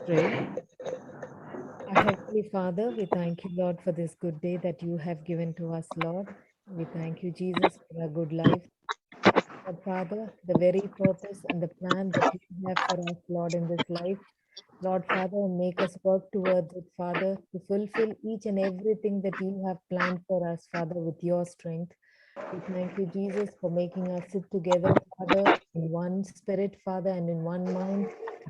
Pray. Our Heavenly Father, we thank you, Lord, for this good day that you have given to us, Lord. We thank you, Jesus, for a good life. But Father, the very purpose and the plan that you have for us, Lord, in this life, Lord Father, make us work towards it, Father, to fulfill each and everything that you have planned for us, Father, with your strength. We thank you, Jesus, for making us sit together, Father, in one spirit, Father, and in one mind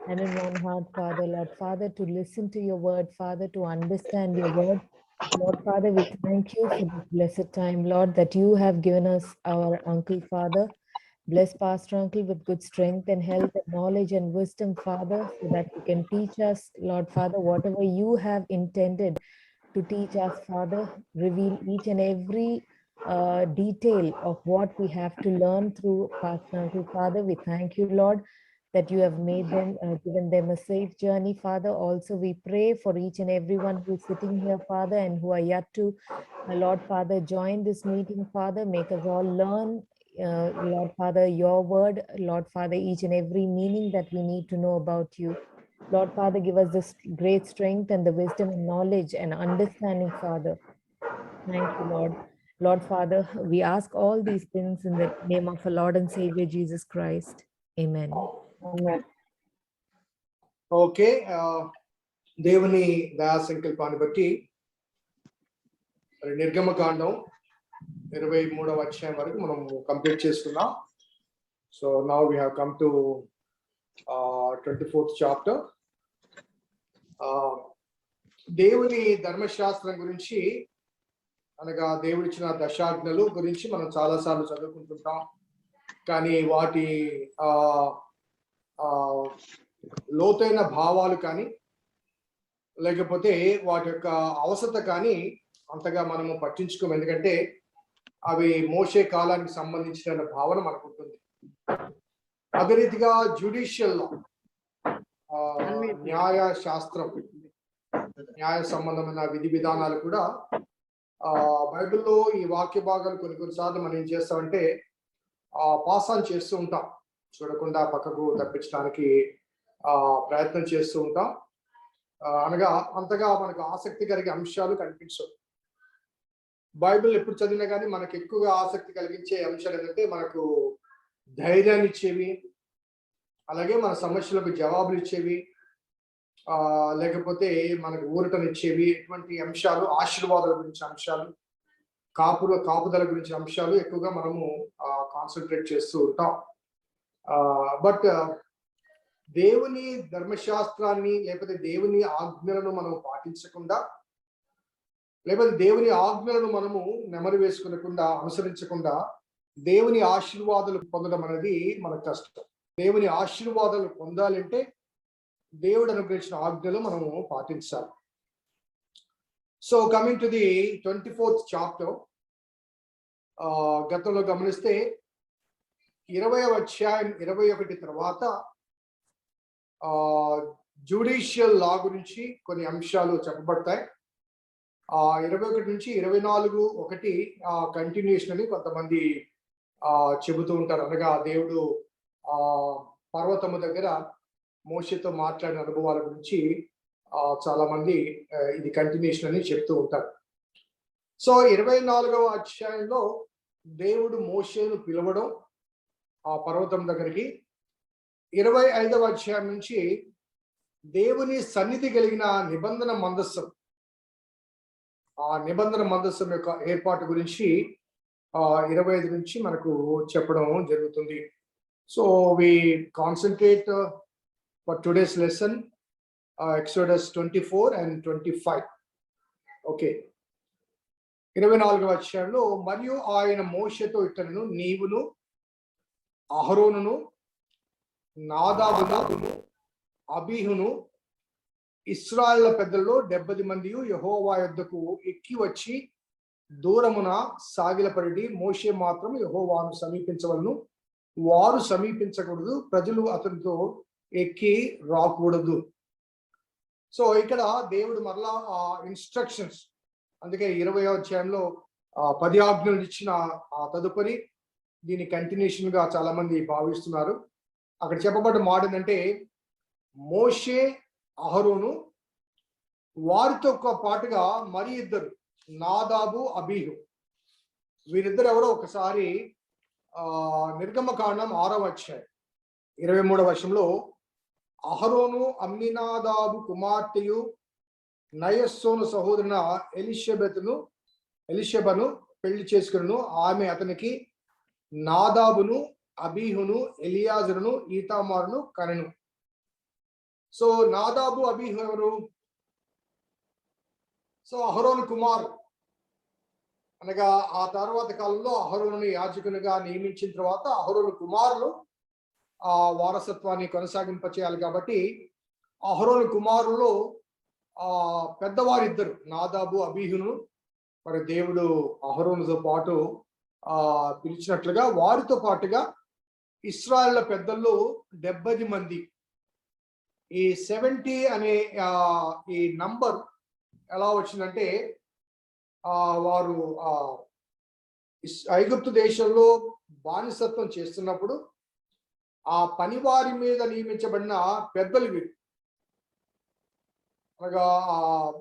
and in one heart, Father, Lord Father, to listen to your word, Father, to understand your word. Lord Father, we thank you for this blessed time, Lord, that you have given us our Uncle Father. Bless Pastor Uncle with good strength and health and knowledge and wisdom, Father, so that he can teach us, Lord Father, whatever you have intended to teach us, Father. Reveal each and every detail of what we have to learn through Pastor Uncle, Father. We thank you, Lord, that you have made them, given them a safe journey, Father. Also, we pray for each and everyone who is sitting here, Father, and who are yet to, Lord Father, join this meeting, Father. Make us all learn, Lord Father, your word, Lord Father, each and every meaning that we need to know about you. Lord Father, give us this great strength and the wisdom and knowledge and understanding, Father. Thank you, Lord. Lord Father, we ask all these things in the name of our Lord and Savior Jesus Christ. Amen. Okay, దేవుని దయా సంకల్పాన్ని బట్టి నిర్గమకాండం 23వ అధ్యాయం వరకు మనం complete చేసుకున్నాం. So now we have come to 24th chapter. దేవుని ధర్మశాస్త్రం గురించి, అనగా దేవుడిచ్చిన దశాజ్ఞలు గురించి మనం చాలాసార్లు చదువుకుంటుంటాం. కానీ వాటి లోతైన భావాలు కానీ లేకపోతే వాటి యొక్క అవసరత కానీ అంతగా మనము పట్టించుకోము. ఎందుకంటే అవి మోషే కాలానికి సంబంధించిన భావన మనకు ఉంటుంది. అదే రీతిగా జ్యుడిషియల్ లా, న్యాయ శాస్త్రం, న్యాయ సంబంధమైన విధి విధానాలు కూడా బైబిల్లో ఈ వాక్య భాగాలు కొన్నిసార్లు మనం ఏం చేస్తామంటే పాస్ ఆన్ చేస్తూ ఉంటాం, చూడకుండా పక్కకు తప్పించడానికి ప్రయత్నం చేస్తూ ఉంటాం. అనగా అంతగా మనకు ఆసక్తి కలిగే అంశాలు కనిపించవు. బైబిల్ ఎప్పుడు చదివినా కానీ మనకు ఎక్కువగా ఆసక్తి కలిగించే అంశాలు ఏంటంటే మనకు ధైర్యాన్ని ఇచ్చేవి, అలాగే మన సమస్యలకు జవాబులు ఇచ్చేవి, లేకపోతే మనకు ఊరటనిచ్చేవి, ఇటువంటి అంశాలు, ఆశీర్వాదాల గురించి అంశాలు, కాపుదల గురించి అంశాలు ఎక్కువగా మనము కాన్సన్ట్రేట్ చేస్తూ ఉంటాం. బట్ దేవుని ధర్మశాస్త్రాన్ని లేకపోతే దేవుని ఆజ్ఞలను మనం పాటించకుండా, లేకపోతే దేవుని ఆజ్ఞలను మనము నెమరు వేసుకునకుండా, అనుసరించకుండా దేవుని ఆశీర్వాదాలు పొందడం అనేది మనకు కష్టం. దేవుని ఆశీర్వాదాలు పొందాలంటే దేవుడు అనుగ్రహించిన ఆజ్ఞలు మనము పాటించాలి. So coming to the 24th chapter, గతంలో గమనిస్తే 20వ అధ్యాయం 21 తర్వాత జ్యుడిషియల్ లా గురించి కొన్ని అంశాలు చెప్పబడతాయి. 21 నుంచి 24:1 కంటిన్యూషన్ అని కొంతమంది చెబుతూ ఉంటారు. అనగా దేవుడు పర్వతము దగ్గర మోషేతో మాట్లాడిన అనుభవాల గురించి చాలా మంది ఇది కంటిన్యూషన్ అని చెప్తూ ఉంటారు. సో 24వ అధ్యాయంలో దేవుడు మోషేను పిలవడం ఆ పర్వతం దగ్గరికి, 25వ అధ్యాయం నుంచి దేవుని సన్నిధి కలిగిన నిబంధన మందస్సం, ఆ నిబంధన మందస్సం యొక్క ఏర్పాటు గురించి 25 నుంచి మనకు చెప్పడం జరుగుతుంది. So we concentrate for today's lesson Exodus 24 and 25. Okay, 24వ అధ్యాయంలో, మరియు ఆయన మోషేతో ఇట్లనెను, నీవును అహరోనును నాదాబును అబీహును ఇశ్రాయేలు పెద్దల్లో 70 మంది యెహోవా యొద్దకు ఎక్కి వచ్చి దూరమున సాగిలపడి, మోషే మాత్రం యెహోవాను సమీపించవలను, వారు సమీపించకూడదు, ప్రజలు అతనితో ఎక్కి రాకూడదు. సో ఇక్కడ దేవుడు మరలా ఇన్స్ట్రక్షన్స్, అందుకే 20వ అధ్యాయంలో 10 ఆజ్ఞలు ఇచ్చిన తదుపరి దీని కంటిన్యూషన్ గా చాలా మంది భావిస్తున్నారు. అక్కడ చెప్పబడ్డ మాట ఏంటంటే, మోషే అహరోను, వారితో పాటుగా మరి ఇద్దరు, నాదాబు, అబీహు. వీరిద్దరు ఎవరో ఒకసారి నిర్గమకాండం 6వ అధ్యాయం 23వ వచనంలో అహరోను అమ్మినాదాబు కుమార్తెయు నయస్సోను సహోదరున ఎలిషబను పెళ్లి చేసుకును. ఆమె అతనికి నాదాబును, అబీహును, ఎలియాజరును, ఈతామారును కనెను. సో నాదాబు, అబీహు ఎవరు? సో అహరోను కుమారు అనగా ఆ తర్వాత కాలంలో అహరోను యాజకునిగా నియమించిన తర్వాత అహరోను కుమారులు ఆ వారసత్వాన్ని కొనసాగింపచేయాలి కాబట్టి అహరోను కుమారుల్లో పెద్దవారిద్దరు, నాదాబు, అబీహును మరి దేవుడు అహరోనుతో పాటు పిలిచినట్లుగా వారితో పాటుగా ఇశ్రాయేళ్ల పెద్దల్లో 70 మంది. ఈ 70 అనే ఈ నంబర్ ఎలా వచ్చిందంటే వారు ఐగుప్తు దేశంలో బానిసత్వం చేస్తున్నప్పుడు ఆ పనివారి మీద నియమించబడిన పెద్దలు వీరు. అనగా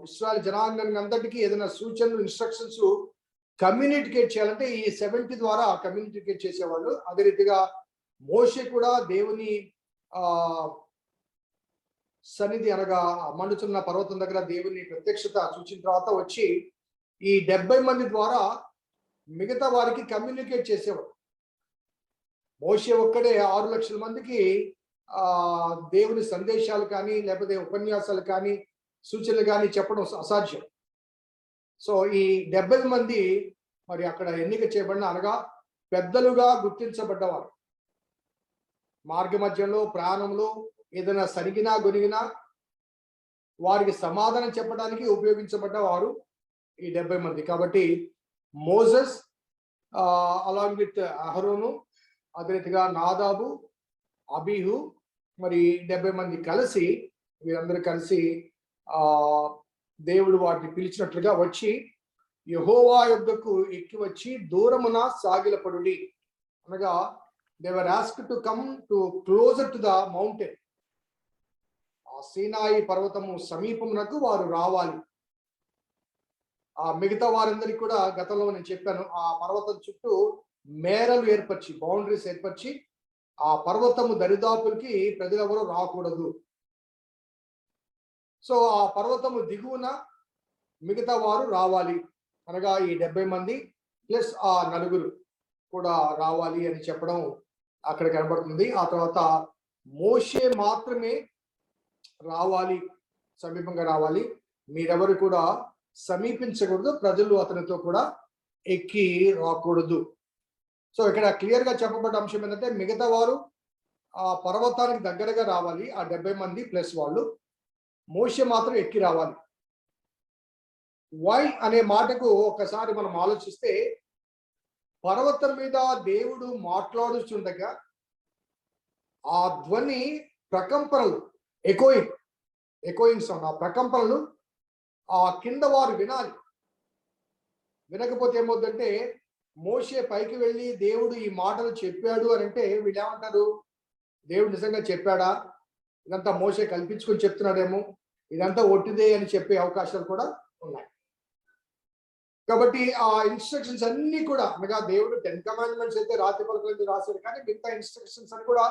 ఇశ్రాయేల్ జనాంగానికి అంతటికీ ఏదైనా సూచనలు, ఇన్స్ట్రక్షన్స్ కమ్యూనికేట్ చేయాలంటే ఈ 70 ద్వారా కమ్యూనికేట్ చేసేవాళ్ళు. అదే రీతిగా మోషే కూడా దేవుని సన్నిధి అనగా మండుతున్న పర్వతం దగ్గర దేవుని ప్రత్యక్షత చూచిన తర్వాత వచ్చి ఈ 70 మంది ద్వారా మిగతా వారికి కమ్యూనికేట్ చేసేవాడు. మోషే ఒక్కడే 6 లక్షల మందికి దేవుని సందేశాలు కానీ లేకపోతే ఉపన్యాసాలు కానీ సూచనలు కానీ చెప్పడం అసాధ్యం. సో ఈ 70 మంది మరి అక్కడ ఎన్నిక చేయబడిన అనగా పెద్దలుగా గుర్తించబడ్డవారు. మార్గ మధ్యంలో ప్రయాణంలో ఏదైనా సరిగినా గొనిగినా వారికి సమాధానం చెప్పడానికి ఉపయోగించబడ్డవారు ఈ 70 మంది. కాబట్టి మోసెస్ అలాంగ్ విత్ అహరోను, అదే రీతిగా నాదాబు, అబీహు మరి 70 మంది కలిసి, వీరందరూ కలిసి దేవుడు వాటిని పిలిచినట్లుగా వచ్చి యెహోవా యొద్దకు ఎక్కి వచ్చి దూరమున సాగిలపడుడి అనగా they were asked to come to closer to the mountain. ఆ సీనాయి పర్వతము సమీపమునకు వారు రావాలి. మిగతా వారందరికీ కూడా గతంలో నేను చెప్పాను, ఆ పర్వతం చుట్టూ మేరలు ఏర్పరిచి, బౌండరీస్ ఏర్పరిచి ఆ పర్వతము దరిదాపులకి ప్రజలెవరూ రాకూడదు. సో ఆ పర్వతము దిగువన మిగతా వారు రావాలి అనగా ఈ 70 మంది ప్లస్ ఆ 4 కూడా రావాలి అని చెప్పడం అక్కడ కనబడుతుంది. ఆ తర్వాత మోషే మాత్రమే రావాలి, సమీపంగా రావాలి, మీరెవరు కూడా సమీపించకూడదు, ప్రజలు అతనితో కూడా ఎక్కి రాకూడదు. సో ఇక్కడ క్లియర్ గా చెప్పబడ్డ అంశం ఏంటంటే మిగతా వారు ఆ పర్వతానికి దగ్గరగా రావాలి, ఆ 70 మంది ప్లస్ వాళ్ళు. మోషే మాత్రం ఎక్కి రావాలి. వై అనే మాటకు ఒకసారి మనం ఆలోచిస్తే, పర్వతం మీద దేవుడు మాట్లాడుచుండగా ఆ ధ్వని ప్రకంపనలు, ఎకోయింగ్ సౌండ్, ఆ ప్రకంపనలు ఆ కింద వారు వినాలి. వినకపోతే ఏమవుతుందంటే, మోషే పైకి వెళ్ళి దేవుడు ఈ మాటలు చెప్పాడు అని అంటే వీళ్ళు ఏమంటారు, దేవుడు నిజంగా చెప్పాడా, ఇదంతా మోషే కల్పించుకొని చెప్తున్నాడేమో, ఇదంతా ఒట్టిదే అని చెప్పే అవకాశాలు కూడా ఉన్నాయి. కాబట్టి ఆ ఇన్స్ట్రక్షన్స్ అన్ని కూడా అనగా దేవుడు 10 కమాండ్మెంట్స్ అయితే రాతి పలకల రాశాడు, కానీ మిగతా ఇన్స్ట్రక్షన్స్ అని కూడా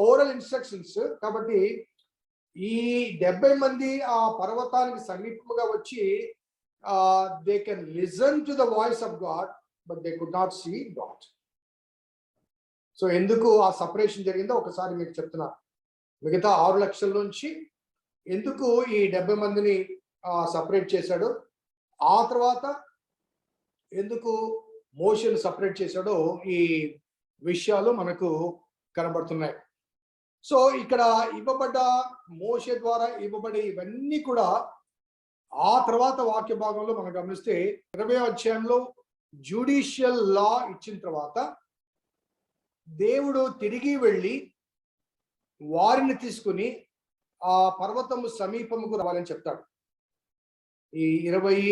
ఓరల్ ఇన్స్ట్రక్షన్స్. కాబట్టి ఈ 70 మంది ఆ పర్వతానికి సమీపముగా వచ్చి they can listen to the voice of God, but they could not see God. So ఎందుకు ఆ సపరేషన్ జరిగిందో ఒకసారి మీకు చెప్తున్నా. మిగతా 6 లక్షల నుంచి ఎందుకు ఈ 70 మందిని సపరేట్ చేశాడు, ఆ తర్వాత ఎందుకు మోషేను సపరేట్ చేశాడో ఈ విషయాలు మనకు కనబడుతున్నాయి. సో ఇక్కడ ఇవ్వబడ్డ మోషే ద్వారా ఇవ్వబడే ఇవన్నీ కూడా ఆ తర్వాత వాక్య భాగంలో మనం గమనిస్తే 20వ అధ్యాయంలో జ్యుడిషియల్ లా ఇచ్చిన తర్వాత దేవుడు తిరిగి వెళ్ళి వారిని తీసుకుని ఆ పర్వతము సమీపముకు రావాలని చెప్తాడు. ఈ 20,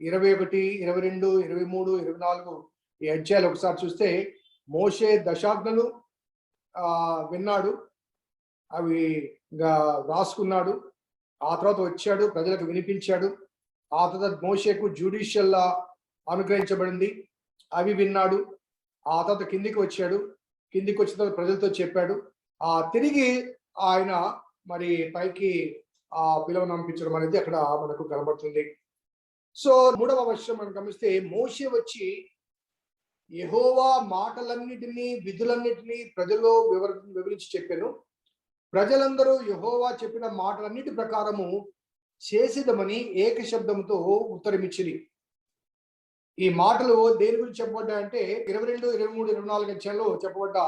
21, 22, 23, 24 ఈ అధ్యాయాలు ఒకసారి చూస్తే మోషే దశాజ్ఞలు విన్నాడు, అవి రాసుకున్నాడు, ఆ తర్వాత వచ్చాడు, ప్రజలకు వినిపించాడు. ఆ తర్వాత మోషేకు జ్యుడిషియల్ లా అనుగ్రహించబడింది, అవి విన్నాడు. ఆ తర్వాత కిందికి వచ్చాడు, కిందికి వచ్చిన తర్వాత ప్రజలతో చెప్పాడు. తిరిగి ఆయన మరి పైకి పిలువనంపించడం అనేది అక్కడ మనకు కనబడుతుంది. సో 3వ వర్షం మనం గమనిస్తే మోషే వచ్చి యెహోవా మాటలన్నిటినీ విధులన్నిటినీ ప్రజల్లో వివరించి చెప్పాను. ప్రజలందరూ యెహోవా చెప్పిన మాటలన్నిటి ప్రకారము చేసిదమని ఏక శబ్దంతో ఉత్తరమిచ్చిరి. ఈ మాటలు దేని గురించి చెప్పబడ్డాయంటే 22, 23, 24 అధ్యాయంలో చెప్పబడ్డ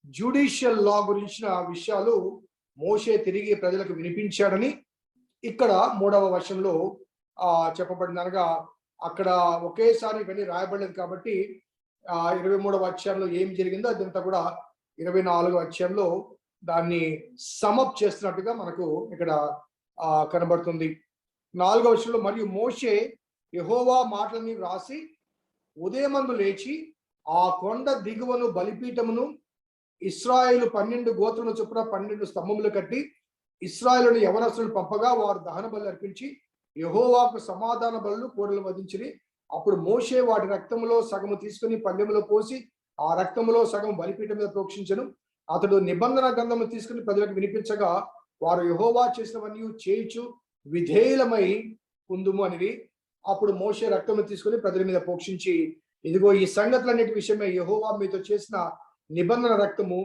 జ్యుడిషియల్ లా గురించిన విషయాలు మోషే తిరిగి ప్రజలకు వినిపించాడని ఇక్కడ 3వ వర్షంలో చెప్పబడినగా అక్కడ ఒకేసారి ఇవన్నీ రాయబడలేదు కాబట్టి 23వ అధ్యాయంలో ఏం జరిగిందో అదంతా కూడా 24వ అధ్యాయంలో దాన్ని సమప్ చేస్తున్నట్టుగా మనకు ఇక్కడ కనబడుతుంది. 4వ వర్షంలో మరియు మోషే యెహోవా మాటలని వ్రాసి ఉదయమందు లేచి ఆ కొండ దిగువను బలిపీఠమును ఇశ్రాయేలు 12 గోత్రముల చొప్పున 12 స్తంభములు కట్టి ఇశ్రాయేలును యవనస్తులను పంపగా వారు దహన బలి అర్పించి యెహోవాకు సమాధాన బలులు కోడలు వధించిరి. అప్పుడు మోషే వాటి రక్తములో సగము తీసుకుని పళ్ళెములో పోసి ఆ రక్తములో సగం బలిపీఠం మీద ప్రోక్షించను. అతడు నిబంధన గ్రంథము తీసుకుని ప్రజలకు వినిపించగా వారు యెహోవా చేసినవన్నీ చేయుచు విధేయులమై ఉందుము అనివి. అప్పుడు మోషే రక్తము తీసుకుని ప్రజల మీద ప్రోక్షించి ఇదిగో ఈ సంగతులన్నిటి విషయమే యెహోవా మీతో చేసిన నిబంధన రక్తము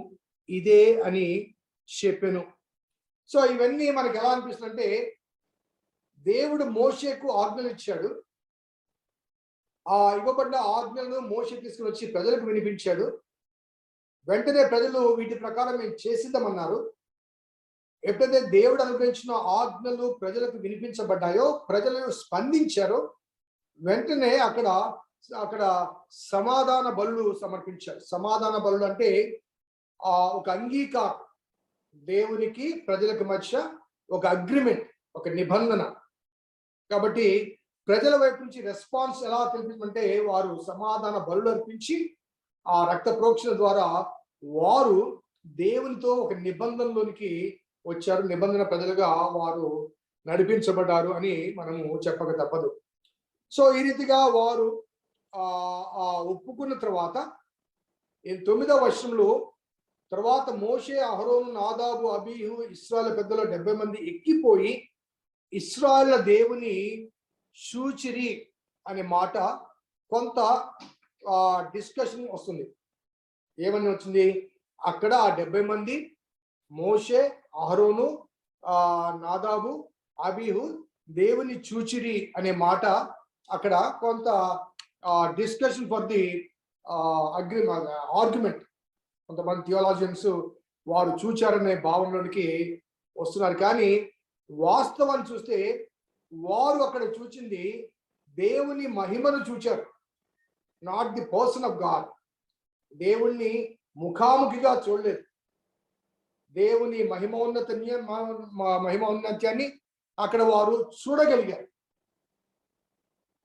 ఇదే అని చెప్పెను. సో ఇవన్నీ మనకి ఎలా అనిపిస్తుందంటే దేవుడు మోషేకు ఆజ్ఞలు ఇచ్చాడు. ఇవ్వబడిన ఆజ్ఞలను మోషే తీసుకుని వచ్చి ప్రజలకు వినిపించాడు. వెంటనే ప్రజలు వీటి ప్రకారం మేము చేసిద్దామన్నారు. ఎప్పుడైతే దేవుడు అనుగ్రహించిన ఆజ్ఞలు ప్రజలకు వినిపించబడ్డాయో ప్రజలు స్పందించారో వెంటనే అక్కడ సమాధాన బలులు సమర్పించారు. సమాధాన బలులు అంటే ఒక అంగీకారం, దేవునికి ప్రజలకు మధ్య ఒక అగ్రిమెంట్, ఒక నిబంధన. కాబట్టి ప్రజల వైపు నుంచి రెస్పాన్స్ ఎలా తెలిపిందంటే వారు సమాధాన బలులు అర్పించి ఆ రక్త ప్రోక్షణ ద్వారా వారు దేవునితో ఒక నిబంధనలోనికి వచ్చారు. నిబంధన ప్రజలుగా వారు నడిపించబడ్డారు అని మనము చెప్పక తప్పదు. సో ఈ రీతిగా వారు ఒప్పుకున్న తర్వాత 9వ వర్షంలో తర్వాత మోషే, అహరోను, నాదాబు, అబీహు ఇశ్రాయేలు పెద్దలు 70 మంది ఎక్కిపోయి ఇశ్రాయేలు దేవుని చూచిరి అనే మాట కొంత డిస్కషన్ వస్తుంది. ఏమని వచ్చింది అక్కడ? 70 మంది మోషే, అహరోను, నాదాబు, అబీహు దేవుని చూచిరి అనే మాట అక్కడ కొంత డిస్కషన్ ఫర్ ది ఆర్గ్యుమెంట్. కొంతమంది థియాలజియన్స్ వారు చూచారనే భావనలోనికి వస్తున్నారు. కానీ వాస్తవాన్ని చూస్తే వారు అక్కడ చూచింది దేవుని మహిమను చూచారు, not the person of God. దేవుణ్ణి ముఖాముఖిగా చూడలేదు. దేవుని మహిమోన్నత్యాన్ని అక్కడ వారు చూడగలిగారు.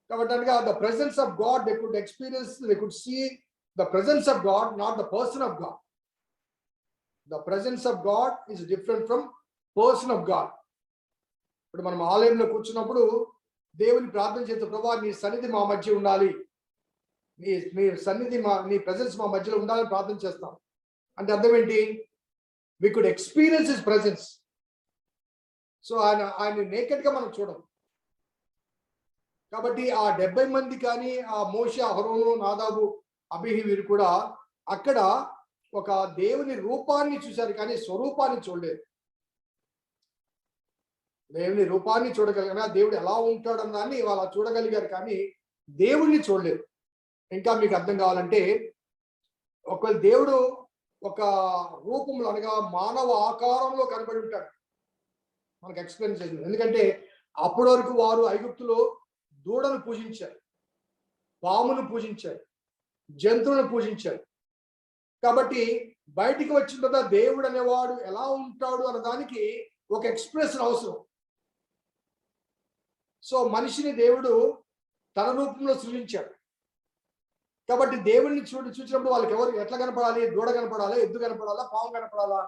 కాబట్టి the presence of God they could experience, they could see the presence of God, not the person of God. The presence of God is different from person of God. ఇప్పుడు మనం ఆలయంలో కూర్చున్నప్పుడు దేవుని ప్రార్థన చేస్తే ప్రభా నీ సన్నిధి మా మధ్య ఉండాలి, నీ సన్నిధి నీ ప్రెసెన్స్ మా మధ్యలో ఉండాలని ప్రార్థన చేస్తాం. అంటే అర్థం ఏంటి? we could experience his presence. So ఆయన నేకెడ్ గా మనం చూడం. కాబట్టి 70 మంది కానీ మోషే, అహరోను, నాదాబు, అబీహు వీరు కూడా అక్కడ ఒక దేవుని రూపాన్ని చూశారు కానీ స్వరూపాన్ని చూడలేదు. దేవుని రూపాన్ని చూడగలిగారు, దేవుడు ఎలా ఉంటాడు అన్నాన్ని వాళ్ళ చూడగలిగారు కానీ దేవుణ్ణి చూడలేదు. ఇంకా మీకు అర్థం కావాలంటే ఒకవేళ దేవుడు ఒక రూపంలో అనగా మానవ ఆకారంలో కనబడి ఉంటాడు, మనకు ఎక్స్ప్లెయిన్ చేసింది. ఎందుకంటే అప్పటి వరకు వారు ఐగుప్తులో దూడను పూజించారు, పామును పూజించారు, జంతువులను పూజించారు. కాబట్టి బయటికి వచ్చిన తర్వాత దేవుడు అనేవాడు ఎలా ఉంటాడు అన్నదానికి ఒక ఎక్స్ప్రెషన్ అవసరం. సో మనిషిని దేవుడు తన రూపంలో సృజించాడు. కాబట్టి దేవుడిని చూసినప్పుడు వాళ్ళకి ఎట్లా కనపడాలి? దూడ కనపడాలా, ఎద్దు కనపడాలా, పాము కనపడాలా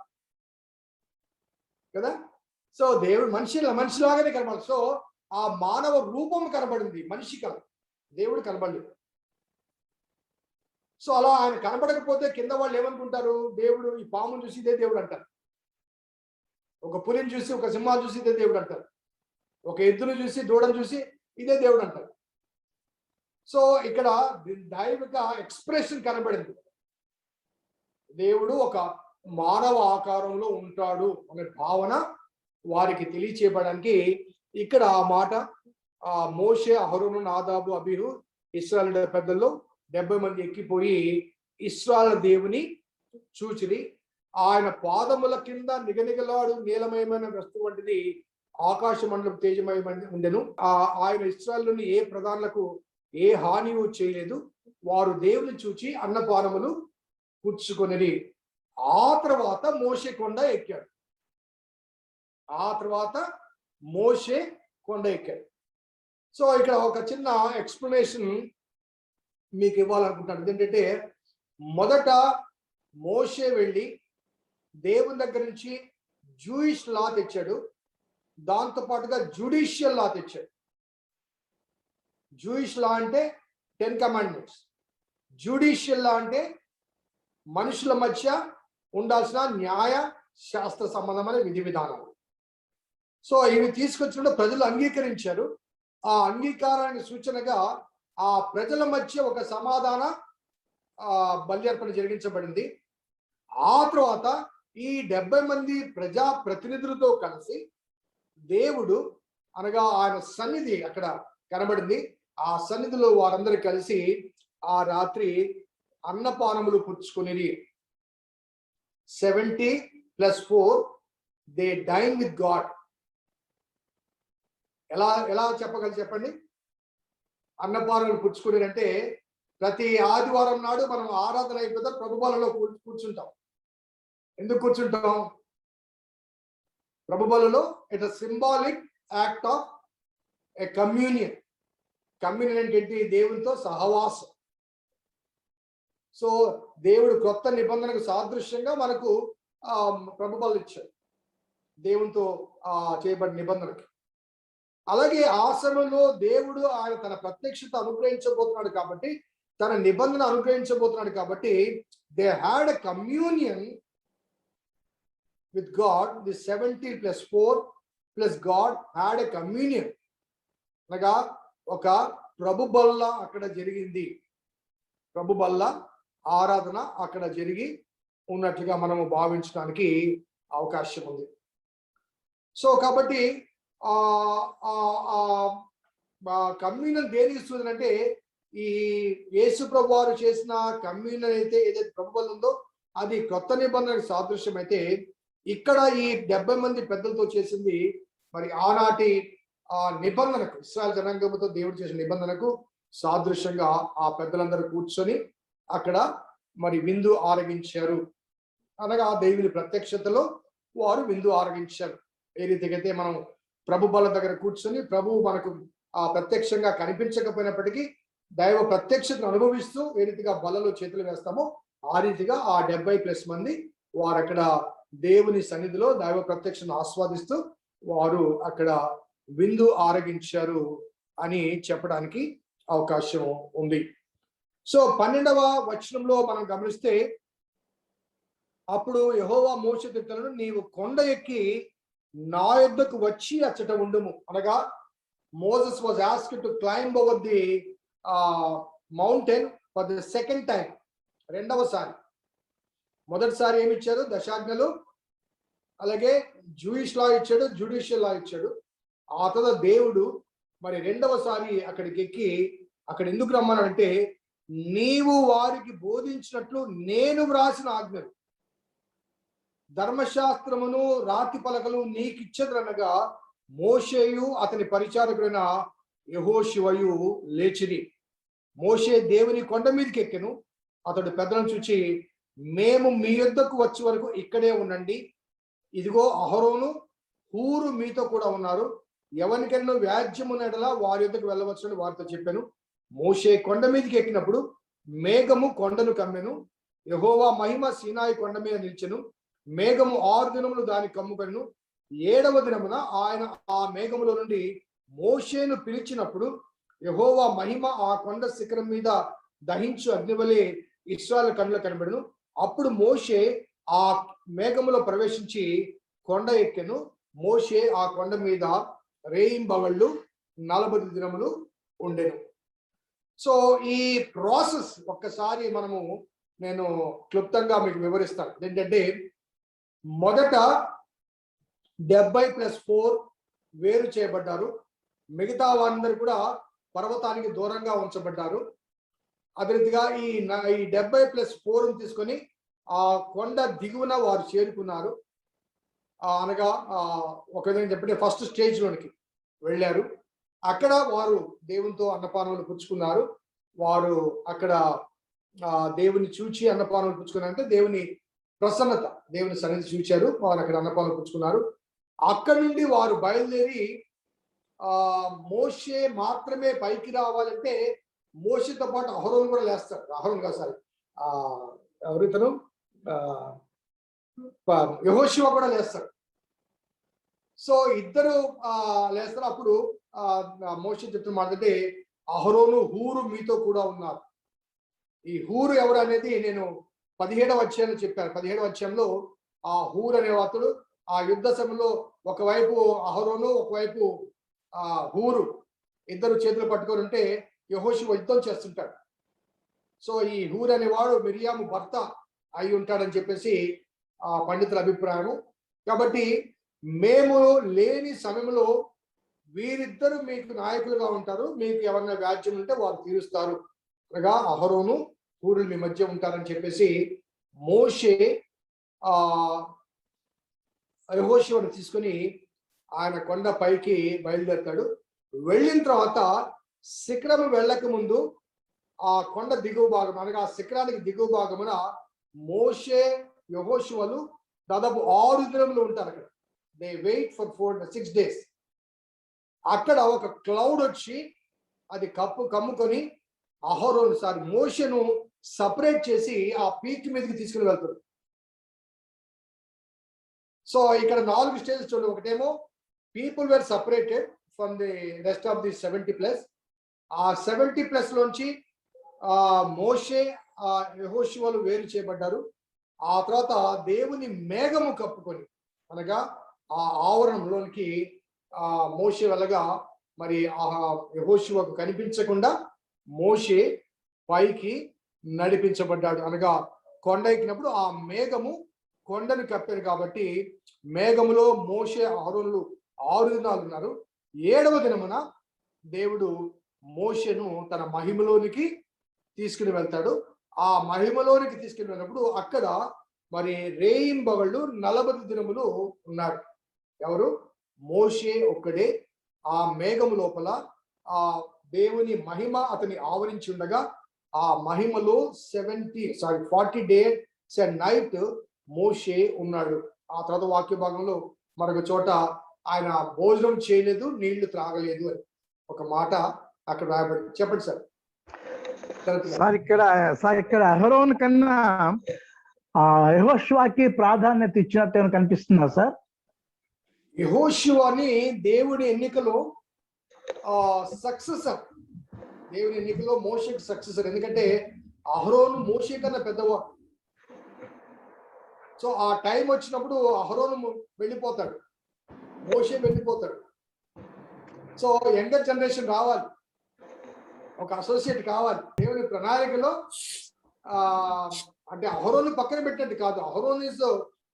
కదా? సో దేవుడు మనిషిలాగానే కనబడాలి. సో ఆ మానవ రూపం కనబడింది, మనిషి దేవుడు కనబడలేదు. సో అలా ఆయన కనబడకపోతే కింద వాళ్ళు ఏమనుకుంటారు, దేవుడు ఈ పామును చూసి ఇదే దేవుడు అంటారు, ఒక పులిని చూసి ఒక సింహాన్ని చూసి ఇదే దేవుడు అంటారు, ఒక ఎద్దును చూసి దూడను చూసి ఇదే దేవుడు అంటారు. సో ఇక్కడ దైవిక ఎక్స్ప్రెషన్ కనబడింది, దేవుడు ఒక మానవ ఆకారంలో ఉంటాడు అనే భావన వారికి తెలియచేయడానికి ఇక్కడ ఆ మాట మోషే, అహరోను, నాదాబు, అబీహు ఇశ్రాయేలు పెద్దల్లో 70 మంది ఎక్కిపోయి ఇశ్రాయేలు దేవుని చూచిరి. ఆయన పాదముల కింద నిగనిగలాడు నీలమయమైన వస్తువు వంటిది ఆకాశ మండలం తేజమయమైన ఉండెను. ఆయన ఇశ్రాయేలుని ఏ ప్రధానులకు ఏ హానియు చేయలేదు. వారు దేవుని చూచి అన్నపానములు పుచ్చుకొనిరి. ఆ తర్వాత మోషే కొండ ఎక్కాడు. సో ఇక్కడ ఒక చిన్న ఎక్స్ప్లెనేషన్ మీకు ఇవ్వాలనుకుంటాను. ఏంటంటే మొదట మోషే వెళ్ళి దేవుని దగ్గర నుంచి జూయిష్ లా తెచ్చాడు, దాంతో పాటుగా జ్యుడిషియల్ లా తెచ్చాడు. జూయిష్ లా అంటే 10 కమాండ్మెంట్స్, జ్యుడిషియల్ లా అంటే మనుషుల మధ్య ఉండాల్సిన న్యాయ శాస్త్ర సంబంధమైన విధి విధానాలు. సో ఇవి తీసుకొచ్చిన ప్రజలు అంగీకరించారు. ఆ అంగీకారానికి సూచనగా ఆ ప్రజల మధ్య ఒక సమాధాన బలి అర్పణ జరిగించబడింది. ఆ తర్వాత ఈ 70 మంది ప్రజా ప్రతినిధులతో కలిసి దేవుడు అనగా ఆయన సన్నిధి అక్కడ కనబడింది. ఆ సన్నిధిలో వారందరూ కలిసి ఆ రాత్రి అన్నపానములు పుచ్చుకుని 70+4 దే డైన్ విత్ గాడ్. ఎలా చెప్పండి? అన్నపానములు పుచ్చుకుని అంటే ప్రతి ఆదివారం నాడు మనం ఆరాధన అయిపోతే ప్రభుబలలో కూర్చుంటాం. ఎందుకు కూర్చుంటాం? ప్రభుబలలో it is symbolic act of a communion. Communion అంటే ఏంటి? దేవునితో సహవాసం. సో దేవుడు కొత్త నిబంధనకు సాదృశ్యంగా మనకు ప్రభుబలు ఇచ్చాడు, దేవునితో చేయబడిన నిబంధనకి. అలాగే ఆ సమయంలో దేవుడు ఆయన తన ప్రత్యక్షత అనుగ్రహించబోతున్నాడు కాబట్టి, తన నిబంధన అనుగ్రహించబోతున్నాడు కాబట్టి they had a communion with God. The 70+4 plus God had a communion. అనగా ఒక ప్రభుబల్ల అక్కడ జరిగింది, ప్రభుబల్ల ఆరాధన అక్కడ జరిగి ఉన్నట్లుగా మనము భావించడానికి అవకాశం ఉంది. సో కాబట్టి కమ్యూనియన్ దేనికి ఇస్తుంది అంటే, ఈ యేసు ప్రభు వారు చేసిన కమ్యూనియన్ అయితే ఏదైతే ప్రభుబలం ఉందో అది కొత్త నిబంధనకు సాదృశ్యం అయితే, ఇక్కడ ఈ 70 మంది పెద్దలతో చేసింది మరి ఆనాటి నిబంధనకు, ఇశ్రాయేలు జనాంగంతో దేవుడు చేసిన నిబంధనకు సాదృశ్యంగా ఆ పెద్దలందరూ కూర్చొని అక్కడ మరి విందు ఆరగించారు. అనగా దేవుని ప్రత్యక్షతలో వారు విందు ఆరగించారు. ఏ రీతిగా అయితే మనం ప్రభు బల దగ్గర కూర్చొని ప్రభువు మనకు ప్రత్యక్షంగా కనిపించకపోయినప్పటికీ దైవ ప్రత్యక్షతను అనుభవిస్తూ ఏ రీతిగా బలలో చేతులు వేస్తామో ఆ రీతిగా ఆ 70+ మంది వారు అక్కడ దేవుని సన్నిధిలో దైవ ప్రత్యక్షను ఆస్వాదిస్తూ వారు అక్కడ విందు ఆరగించారు అని చెప్పడానికి అవకాశం ఉంది. సో 12వ వచనంలో మనం గమనిస్తే, అప్పుడు యెహోవా మోషేతో ఇట్లనెను, నీవు కొండ ఎక్కి నా యొద్దకు వచ్చి అచ్చట ఉండుము. అనగా Moses was asked to climb over the mountain for the second time. రెండవసారి. మొదటిసారి ఏమి ఇచ్చారు? దశాజ్ఞలు, అలాగే జూయిష్ లా ఇచ్చాడు, జ్యుడిషియల్ లా ఇచ్చాడు. ఆ తర్వాత దేవుడు మరి రెండవసారి అక్కడికి ఎక్కి అక్కడ ఎందుకు రమ్మన్నాడంటే, నీవు వారికి బోధించినట్లు నేను వ్రాసిన ఆజ్ఞలు, ధర్మశాస్త్రమును రాతి పలకలు నీకిచ్చదనగా మోషేయు అతని పరిచారకుడైన యెహోషువయు లేచిరి. మోషే దేవుని కొండ మీదకి ఎక్కెను. అతడు పెద్దలను చూచి, మేము మీ యొద్దకు వచ్చే వరకు ఇక్కడే ఉండండి. ఇదిగో అహరోను హూరు మీతో కూడా ఉన్నారు. ఎవరికైనా వ్యాజ్యమునడలా వారి యొద్దకు వెళ్ళవచ్చని వారితో చెప్పాను. మోషే కొండ మీదకి ఎక్కినప్పుడు మేఘము కొండను కమ్మెను. యెహోవా మహిమ సీనాయి కొండ మీద నిలిచెను. మేఘము 6 దినములు దాన్ని కమ్ముకొనెను. 7వ దినమున ఆయన ఆ మేఘములో నుండి మోషేను పిలిచినప్పుడు యెహోవా మహిమ ఆ కొండ శిఖరం మీద దహించు అగ్నివలే ఇశ్రాయేలు కన్నుల కనబడును. అప్పుడు మోషే ఆ మేఘములో ప్రవేశించి కొండ ఎక్కెను. మోషే ఆ కొండ మీద రేయింబవళ్ళు 40 దినములు ఉండెను. సో ఈ ప్రాసెస్ ఒక్కసారి నేను క్లుప్తంగా మీకు వివరిస్తాను. ఏంటంటే మొదట 70+4 వేరు చేయబడ్డారు. మిగతా వారందరూ కూడా పర్వతానికి దూరంగా ఉంచబడ్డారు. అదే రీతిగా ఈ 70+4 తీసుకొని ఆ కొండ దిగువన వారు చేరుకున్నారు. అనగా ఒక విధంగా చెప్పండి ఫస్ట్ స్టేజ్ లోనికి వెళ్ళారు. అక్కడ వారు దేవునితో అన్నపానములు పుచ్చుకున్నారు. వారు అక్కడ దేవుని చూచి అన్నపానములు పుచ్చుకున్నారంటే దేవుని ప్రసన్నత, దేవుని సన్నిధి చూచారు. వారు అక్కడ అన్నపానములు పుచ్చుకున్నారు. అక్కడి నుండి వారు బయలుదేరి మోషే మాత్రమే పైకి రావాలంటే మోషేతో పాటు అహరోను కూడా లేస్తారు. అహరోను కాదు, సారీ, ఎవరితను యెహోషువ కూడా లేస్తారు. సో ఇద్దరు లేస్తారు. అప్పుడు మోషే చెప్తున్న మాట అంటే అహరోను హూరు మీతో కూడా ఉన్నారు. ఈ హూరు ఎవరు అనేది నేను 17వ అధ్యాయంలో చెప్పాను. 17వ అధ్యాయంలో ఆ హూరు అనే అతడు ఆ యుద్ధ సమయంలో ఒకవైపు అహరోను, ఒకవైపు హూరు ఇద్దరు చేతులు పట్టుకొని ఉంటే యెహోషువ యుద్ధం చేస్తుంటాడు. సో ఈ హూరు అనేవాడు మిరియాము భర్త అయి ఉంటాడని చెప్పేసి పండితుల అభిప్రాయము. కాబట్టి మేము లేని సమయంలో వీరిద్దరు మీకు నాయకులుగా ఉంటారు, మీకు ఎవరైనా వ్యాజ్యం ఉంటే వారు తీరుస్తారు. అనగా అహరోను హూరులు మీ మధ్య ఉంటారని చెప్పేసి మోషే యెహోషువను తీసుకొని ఆయన కొండ పైకి బయలుదేరుతాడు. వెళ్ళిన తర్వాత శిఖరం వెళ్ళక ముందు ఆ కొండ దిగువ భాగం అనగా ఆ శిఖరానికి దిగువ భాగమున మోషే యెహోషువలు దాదాపు 6 దినములు ఉంటారు అక్కడ. They wait for 6 days. అక్కడ ఒక క్లౌడ్ వచ్చి అది కమ్ముకొని అహరోను మోషేను సపరేట్ చేసి ఆ పీక్ మీదకి తీసుకుని వెళ్తారు. సో ఇక్కడ 4 స్టేజెస్ చూడండి. ఒకటేమో people were separated from the rest of the 70+. ఆ 70+ లోంచి మోషే యెహోషువలు వేరు చేయబడ్డారు. ఆ తర్వాత దేవుని మేఘము కప్పుకొని అనగా ఆ ఆవరణంలోనికి మోషే వెళ్ళగా మరి యెహోషువకు కనిపించకుండా మోషే పైకి నడిపించబడ్డాడు. అనగా కొండ ఎక్కినప్పుడు ఆ మేఘము కొండను కప్పారు కాబట్టి మేఘములో మోషే అహరోనులు 6 దినాలు ఉన్నారు. 7వ దినమున దేవుడు మోషేను తన మహిమలోనికి తీసుకుని వెళ్తాడు. ఆ మహిమలోనికి తీసుకుని వెళ్ళినప్పుడు అక్కడ మరి రేయింబవళ్ళు 40 దినములు ఉన్నారు. ఎవరు? మోషే ఒక్కడే. ఆ మేఘము లోపల ఆ దేవుని మహిమ అతని ఆవరించి ఉండగా ఆ మహిమలో 40 days and night మోషే ఉన్నాడు. ఆ తర్వాత వాక్య భాగంలో మరొక చోట ఆయన భోజనం చేయలేదు, నీళ్లు త్రాగలేదు అని ఒక మాట అక్కడ రాయబడి. చెప్పండి సార్. ఇక్కడ అహరోన్ కన్నా యెహోషువకి ప్రాధాన్యత ఇచ్చినట్టు కనిపిస్తుందా సార్? యెహోషువని దేవుని ఎన్నికలో సక్సెసర్. దేవుని ఎన్నికలో మోషేకి సక్సెసర్. ఎందుకంటే అహరోను మోషే కన్నా పెద్దవాడు. సో ఆ టైం వచ్చినప్పుడు అహరోను వెళ్ళిపోతాడు, మోషే వెళ్ళిపోతాడు. సో యంగర్ జనరేషన్ రావాలి, ఒక అసోసియేట్ కావాలి. దేవుని ప్రణాళికలో అంటే అహరోను పక్కన పెట్టినట్టు కాదు. Aaron is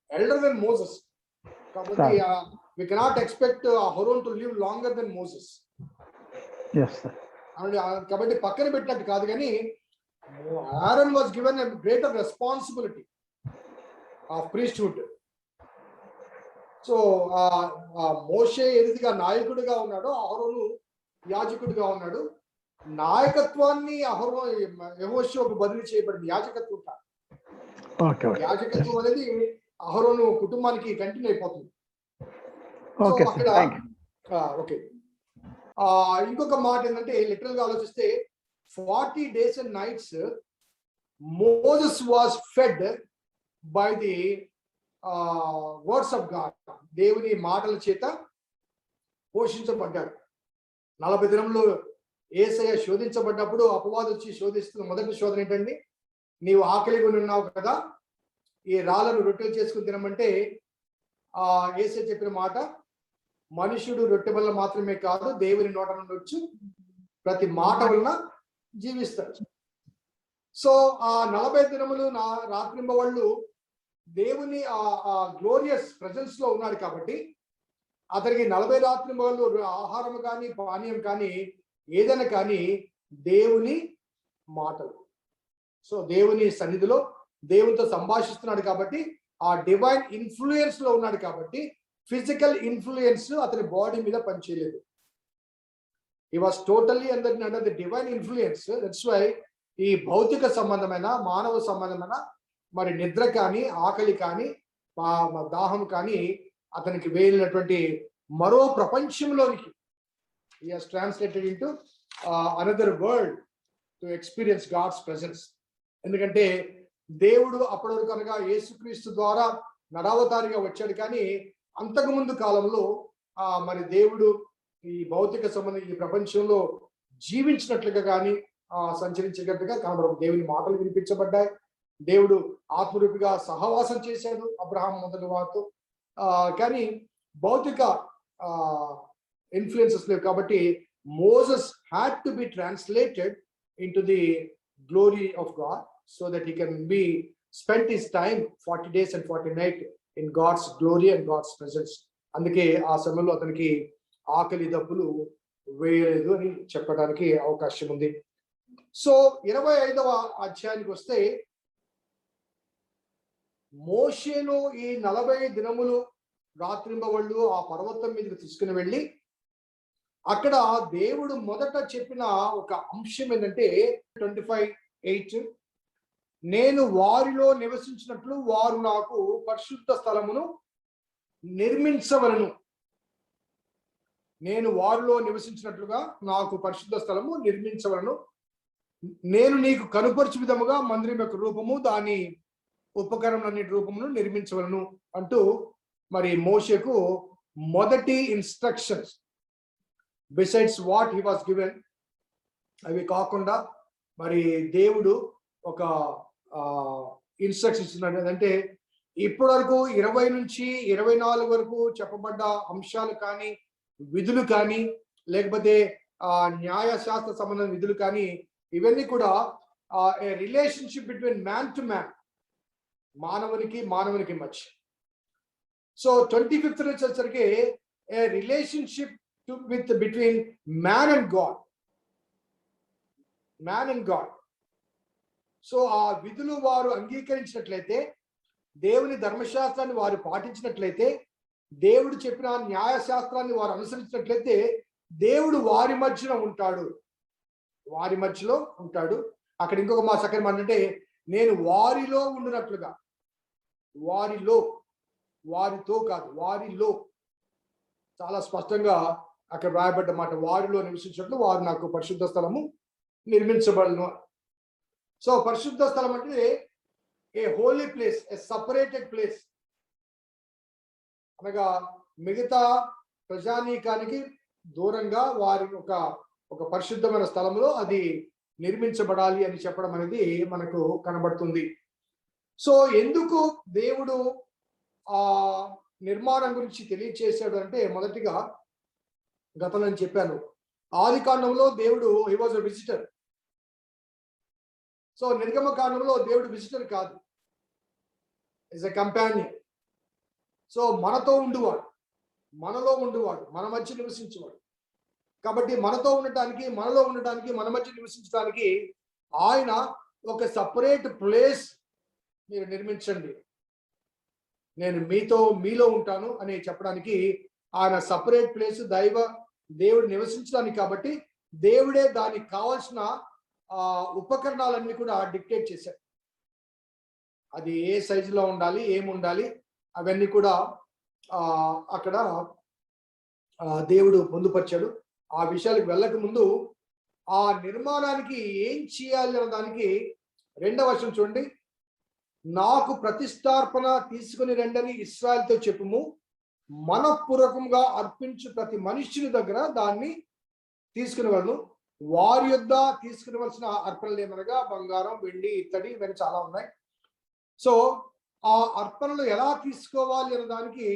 elder than Moses. కాబట్టి we cannot expect Aaron to live longer than Moses. Yes sir. కాబట్టి పక్కన పెట్టినట్టు కాదు, కానీ Aaron was given a greater responsibility of priesthood. So మోషే ఎదుటిగా నాయకుడిగా ఉన్నాడు, అహరోను యాజకుడిగా ఉన్నాడు. నాయకత్వాన్ని యెహోషువకు బదిలీ చేయబడింది. యాజకత్వం కాదు. యాజకత్వం అనేది అహరోను కుటుంబానికి కంటిన్యూ అయిపోతుంది. అక్కడ ఓకే. ఇంకొక మాట ఏంటంటే లిటరల్ గా ఆలోచిస్తే 40 days and nights Moses was fed by the words of God, దేవుని మాటల చేత పోషించబడ్డాడు. 40 దినములు యేసయ్య శోధించబడ్డప్పుడు అపవాది వచ్చి శోధిస్తున్న మొదటి శోధన ఏంటండి? నీవు ఆకలిగా ఉన్నావు కదా, ఈ రాళ్ళను రొట్టెలు చేసుకుని తినమంటే యేసయ్య చెప్పిన మాట, మనుషుడు రొట్టె వల్ల మాత్రమే కాదు దేవుని నోట నుండి వచ్చి ప్రతి మాట వలన జీవిస్తాడు. సో ఆ 40 దినములు రాత్రింబవళ్ళు దేవుని ఆ గ్లోరియస్ ప్రెజెన్స్ లో ఉన్నాడు కాబట్టి అతనికి 40 రాత్రింబవళ్ళు ఆహారం కానీ పానీయం కానీ ఏదైనా కానీ దేవుని మాటలు. సో దేవుని సన్నిధిలో దేవునితో సంభాషిస్తున్నాడు కాబట్టి ఆ డివైన్ ఇన్ఫ్లుయెన్స్ లో ఉన్నాడు కాబట్టి ఫిజికల్ ఇన్ఫ్లుయెన్స్ అతని బాడీ మీద పనిచేయలేదు. He was totally under the divine influence. That's why ఈ భౌతిక సంబంధమైన మానవ సంబంధమైన మరి నిద్ర కానీ ఆకలి కానీ దాహం కానీ అతనికి వేలినటువంటి మరో ప్రపంచంలోనికి he has translated into another world to experience God's presence. ఎందుకంటే దేవుడు అప్పటి వరకు అనగా యేసుక్రీస్తు ద్వారా నరావతారిగా వచ్చాడు, కానీ అంతకుముందు కాలంలో మరి దేవుడు ఈ భౌతిక సంబంధం ఈ ప్రపంచంలో జీవించినట్లుగా కానీ సంచరించేటట్టుగా కనబడదు. దేవుని మాటలు వినిపించబడ్డాయి, దేవుడు ఆత్మరూపిగా సహవాసం చేశాడు అబ్రహాం మొదటి వారితో, కానీ భౌతిక ఇన్ఫ్లుయెన్సెస్ లేవు. కాబట్టి Moses had to be translated into the glory of God so that he can be spend his time 40 days and 40 nights in God's glory and God's presence. అందుకే ఆ సమయంలో అతనికి ఆకలి దప్పులు వేయలేదు అని చెప్పడానికి అవకాశం ఉంది. సో 25వ అధ్యాయానికి వస్తే, మోషేను ఈ 40 దినములు రాత్రింబవళ్ళు ఆ పర్వతం మీదకి తీసుకుని వెళ్ళి అక్కడ దేవుడు మొదట చెప్పిన ఒక అంశం ఏంటంటే 25:8, నేను వారిలో నివసించినట్లు వారు నాకు పరిశుద్ధ స్థలమును నిర్మించవలను. నేను వారిలో నివసించినట్లుగా నాకు పరిశుద్ధ స్థలము నిర్మించవలను. నేను నీకు కనుపరచు విధముగా మందిరం యొక్క రూపము దాని ఉపకరణలన్నిటి రూపమును నిర్మించవలను అంటూ మరి మోషేకు మొదటి instructions besides what he was given. అవి కాకుండా మరి దేవుడు ఒక ఇన్స్ట్రక్షన్స్ ఇస్తున్నాడు. అంటే ఇప్పటి వరకు 20 నుంచి 24 వరకు చెప్పబడ్డ అంశాలు కానీ విధులు కానీ లేకపోతే న్యాయశాస్త్ర సంబంధ విధులు కానీ ఇవన్నీ కూడా relationship between man to man, మానవునికి మధ్య. సో 25th నుంచి వచ్చేసరికి a relationship between man and God. So ఆ విధులు వారు అంగీకరించినట్లయితే, దేవుని ధర్మశాస్త్రాన్ని వారు పాటించినట్లయితే, దేవుడు చెప్పిన న్యాయశాస్త్రాన్ని వారు అనుసరించినట్లయితే దేవుడు వారి మధ్యలో ఉంటాడు. అక్కడ ఇంకొక మా చక్కని మాట అంటే, నేను వారిలో ఉండినట్లుగా, వారితో కాదు, వారిలో చాలా స్పష్టంగా అక్కడ రాయబడ్డ మాట, వారిలో నివసించినట్లు వారు నాకు పరిశుద్ధ స్థలము నిర్మించబడను. సో పరిశుద్ధ స్థలం అంటే ఏ హోలీ ప్లేస్, ఏ సపరేటెడ్ ప్లేస్, అనగా మిగతా ప్రజానీకానికి దూరంగా వారి ఒక పరిశుద్ధమైన స్థలంలో అది నిర్మించబడాలి అని చెప్పడం అనేది మనకు కనబడుతుంది. సో ఎందుకు దేవుడు ఆ నిర్మాణం గురించి తెలియచేశాడు అంటే, మొదటిగా గతంలో నేను చెప్పాను, ఆది కాండంలో దేవుడు he was a visitor. So నిర్గమ కాండంలో దేవుడు విజిటర్ కాదు, ఈజ్ ఎ కంపానియన్. సో మనలో ఉండువాడు, మన మధ్య నివసించేవాడు. కాబట్టి మనలో ఉండటానికి మన మధ్య నివసించడానికి ఆయన ఒక సపరేట్ ప్లేస్ మీరు నిర్మించండి, నేను మీలో ఉంటాను అని చెప్పడానికి ఆయన సపరేట్ ప్లేస్ దేవుడు నివసించడానికి. కాబట్టి దేవుడే దానికి కావాల్సిన ఉపకరణాలన్నీ కూడా డిక్టేట్ చేశాడు. అది ఏ సైజులో ఉండాలి, ఏముండాలి, అవన్నీ కూడా అక్కడ దేవుడు పొందుపరిచాడు. ఆ విషయాలకు వెళ్ళక ముందు ఆ నిర్మాణానికి ఏం చేయాలి అన్న దానికి 2వ వచనం చూడండి. నాకు ప్రతిష్టార్పణ తీసుకుని రండని ఇశ్రాయేలుతో చెప్పుము, మనఃపూర్వకంగా అర్పించు ప్రతి మనుష్యుని దగ్గర దాన్ని తీసుకుని వాళ్ళు వారి యొద్ద తీసుకునవలసిన అర్పణలు ఏమనగా బంగారం, వెండి, ఇత్తడి, ఇవన్నీ చాలా ఉన్నాయి. సో ఆ అర్పణలు ఎలా తీసుకోవాలి అనే దానికి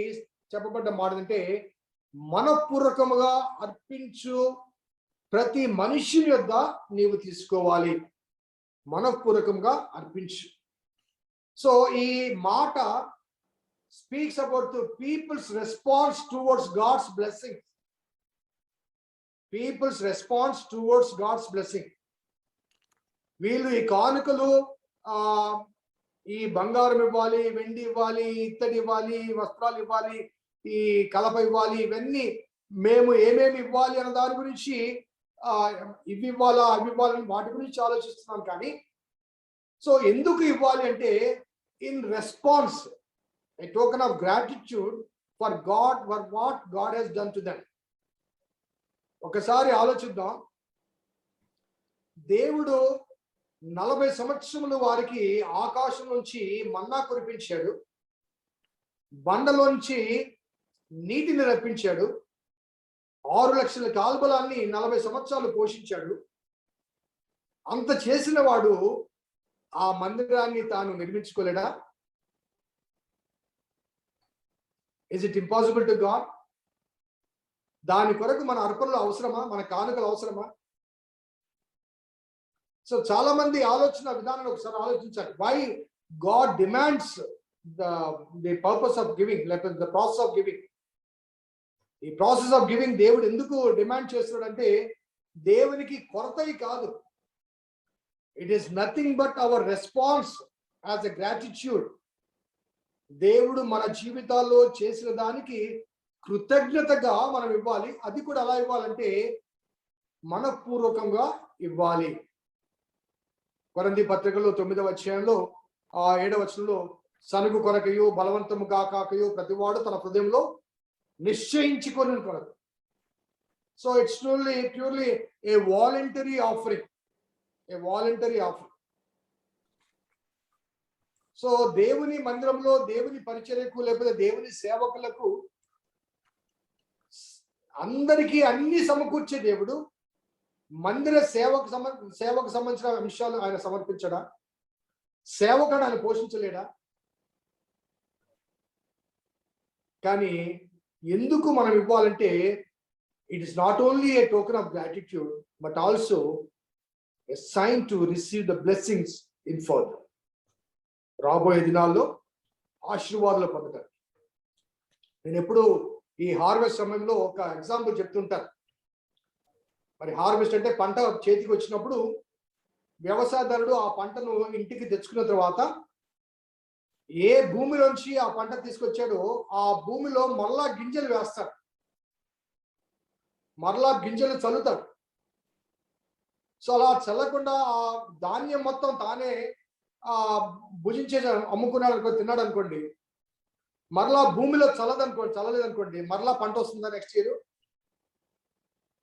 చెప్పబడ్డ మాట అంటే, మనఃపూర్వకముగా అర్పించు ప్రతి మనుష్యుని యొద్ద నీవు తీసుకోవాలి, మనఃపూర్వకంగా అర్పించు. సో ఈ మాట speaks about the people's response towards God's blessing. People's response towards God's blessing. వీళ్ళు ఈ కానుకలు ఈ బంగారం ఇవ్వాలి, వెండి ఇవ్వాలి, ఇత్తడి ఇవ్వాలి, వస్త్రాలు ఇవ్వాలి, ఈ కలప ఇవ్వాలి, ఇవన్నీ మేము ఏమేమి ఇవ్వాలి అన్న దాని గురించి ఇవి ఇవ్వాలా అవి ఇవ్వాలని వాటి గురించి ఆలోచిస్తున్నాం. కానీ సో ఎందుకు ఇవ్వాలి అంటే, in response, a token of gratitude for God, for what God has done to them. ఒకసారి ఆలోచిద్దాం. దేవుడు 40 సంవత్సరములు వారికి ఆకాశం నుంచి మన్నా కురిపించాడు, బండలోంచి నీటిని రప్పించాడు, 6 లక్షల కాల్బలాన్ని 40 సంవత్సరాలు పోషించాడు. అంత చేసిన వాడు ఆ మందిరాన్ని తాను నిర్మించుకోలేడా? Is it impossible to God? దాని కొరకు మన అర్పణలు అవసరమా? మన కానుకలు అవసరమా? సో చాలా మంది ఆలోచన విధానాన్ని ఒకసారి ఆలోచించాలి. Why God demands the purpose of giving, లేకపోతే ద ప్రాసెస్ ఆఫ్ గివింగ్. ఈ ప్రాసెస్ ఆఫ్ గివింగ్ దేవుడు ఎందుకు డిమాండ్ చేస్తున్నాడంటే, దేవునికి కొరతయి కాదు. It is nothing but our response as a gratitude. దేవుడు మన జీవితాల్లో చేసిన దానికి కృతజ్ఞతగా మనం ఇవ్వాలి. అది కూడా ఎలా ఇవ్వాలంటే, మనఃపూర్వకంగా ఇవ్వాలి. కొరింథీ పత్రికలో 9వ అధ్యాయంలో 7వ వచనంలో, సనుగు కొరకయు బలవంతము కాకయు ప్రతివాడు తన హృదయంలో నిశ్చయించుకొని కొరకు. So it's purely A voluntary offering, A voluntary offering. So దేవుని మందిరంలో దేవుని పరిచర్యకు లేకపోతే దేవుని సేవకులకు అందరికీ అన్ని సమకూర్చే దేవుడు మందిర సేవకు సంబంధించిన అంశాలు ఆయన సమర్పించడా? సేవకుడు ఆయన పోషించలేడా? కానీ ఎందుకు మనం ఇవ్వాలంటే, it is not only a token of gratitude but also a sign to receive the blessings in further. రాబోయే దినాల్లో ఆశీర్వాదాలు పొందుతారు. నేను ఎప్పుడు ఈ హార్వెస్ట్ సమయంలో ఒక ఎగ్జాంపుల్ చెప్తుంటాను. మరి హార్వెస్ట్ అంటే పంట చేతికి వచ్చినప్పుడు వ్యవసాయదారుడు ఆ పంటను ఇంటికి తెచ్చుకున్న తర్వాత ఏ భూమిలోంచి ఆ పంట తీసుకొచ్చాడో ఆ భూమిలో మరలా గింజలు వేస్తాడు, మరలా గింజలు చల్లుతాడు. సో అలా చల్లకుండా ఆ ధాన్యం మొత్తం తానే భుజించేసి అమ్ముకున్నాడు అనుకో, తిన్నాడు అనుకోండి, మరలా భూమిలో చల్లలేదనుకోండి, మరలా పంట వస్తుందా నెక్స్ట్ ఇయర్?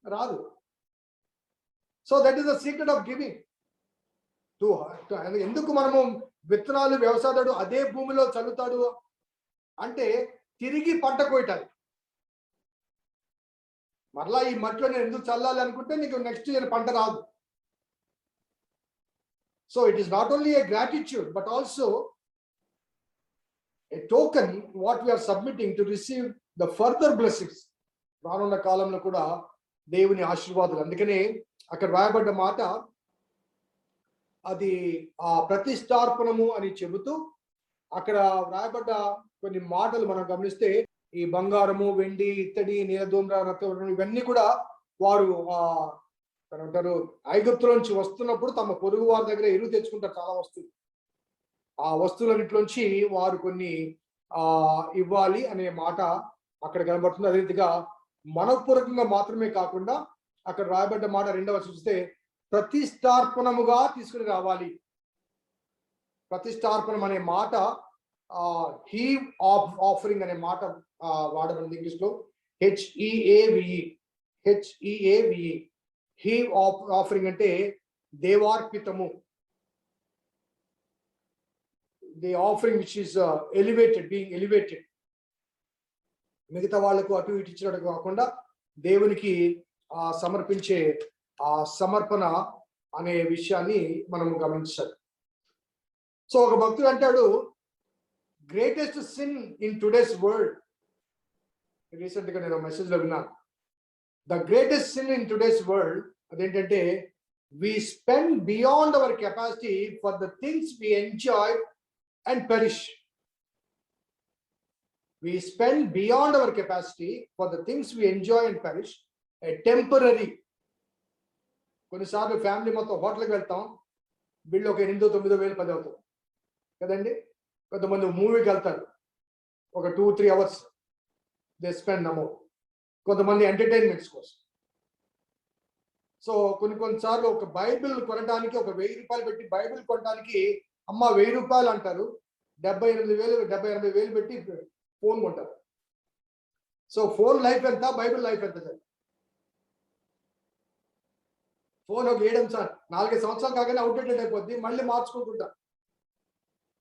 రాదు. So that is the secret of giving. ఎందుకు మనము విత్తనాలు వ్యవసాయదారుడు అదే భూమిలో చల్లుతాడు అంటే, తిరిగి పంట కోయటాలి. మరలా ఈ మట్టిలో నేను ఎందుకు చల్లాలి అనుకుంటే నీకు నెక్స్ట్ ఇయర్ పంట రాదు. So it is not only a gratitude but also a token what we are submitting to receive the further blessings. రానున్న కాలంలో కూడా దేవుని ఆశీర్వాదాలు. అందుకనే అక్కడ రాయబడ్డ మాట అది ప్రతిష్టార్పణము అని చెబుతూ అక్కడ రాయబడ్డ కొన్ని మాటలు మనం గమనిస్తే, ఈ బంగారము, వెండి, ఇత్తడి, నీలధూమ్ర, రక్తం, ఇవన్నీ కూడా వారు అంటారు ఐగుప్తులోంచి వస్తున్నప్పుడు తమ పొరుగు వారి దగ్గర ఎరువు తెచ్చుకుంటారు చాలా వస్తువులు. ఆ వస్తువులన్నింటిలోంచి వారు కొన్ని ఇవ్వాలి అనే మాట అక్కడ కనబడుతుంది. అదే రీతిగా మనఃపూర్వకంగా మాత్రమే కాకుండా అక్కడ రాయబడ్డ మాట 2వ వచనం చూస్తే, ప్రతిష్టార్పణముగా తీసుకుని రావాలి. ప్రతిష్టార్పణం అనే మాట హీవ్ ఆఫరింగ్ అనే మాట వాడబడింది ఇంగ్లీష్ లో. HEAVE. హీవ్ ఆఫరింగ్ అంటే దేవార్పితము. The offering which is elevated, being elevated. మిగతా వాళ్ళకు అటు ఇటు ఇచ్చినట్టు కాకుండా దేవునికి సమర్పించే ఆ సమర్పణ అనే విషయాన్ని మనం గమనించాలి. సో ఒక భక్తుడు అంటాడు, greatest sin in today's world, recent గా నేను మెసేజ్ లో విన్నాను, the greatest sin in today's world అదేంటంటే, we spend beyond our capacity for the things we enjoy and perish. We spend beyond our capacity for the things we enjoy and perish. A temporary. కొన్నిసార్లు family మొత్తం హోటల్కి వెళ్తాం, bill ఒక 8,000-9,000 10 అవుతుంది కదండి. కొంతమంది మూవీకి వెళ్తారు, ఒక 2-3 hours దే స్పెండ్ అమౌంట్. కొంతమంది ఎంటర్టైన్మెంట్స్ కోసం. సో కొన్నిసార్లు ఒక బైబిల్ కొనడానికి ఒక 1,000 రూపాయలు పెట్టి బైబిల్ కొనడానికి అమ్మ 1,000 రూపాయలు అంటారు, 78,000-80,000 పెట్టి ఫోన్ కొంటారు. సో ఫోన్ లైఫ్ ఎంత, బైబిల్ లైఫ్ ఎంత? ఫోన్ ఒక 4-5 సంవత్సరాలు కాగానే అవుట్డేటెడ్ అయిపోద్ది, మళ్ళీ మార్చుకుంటుంటా,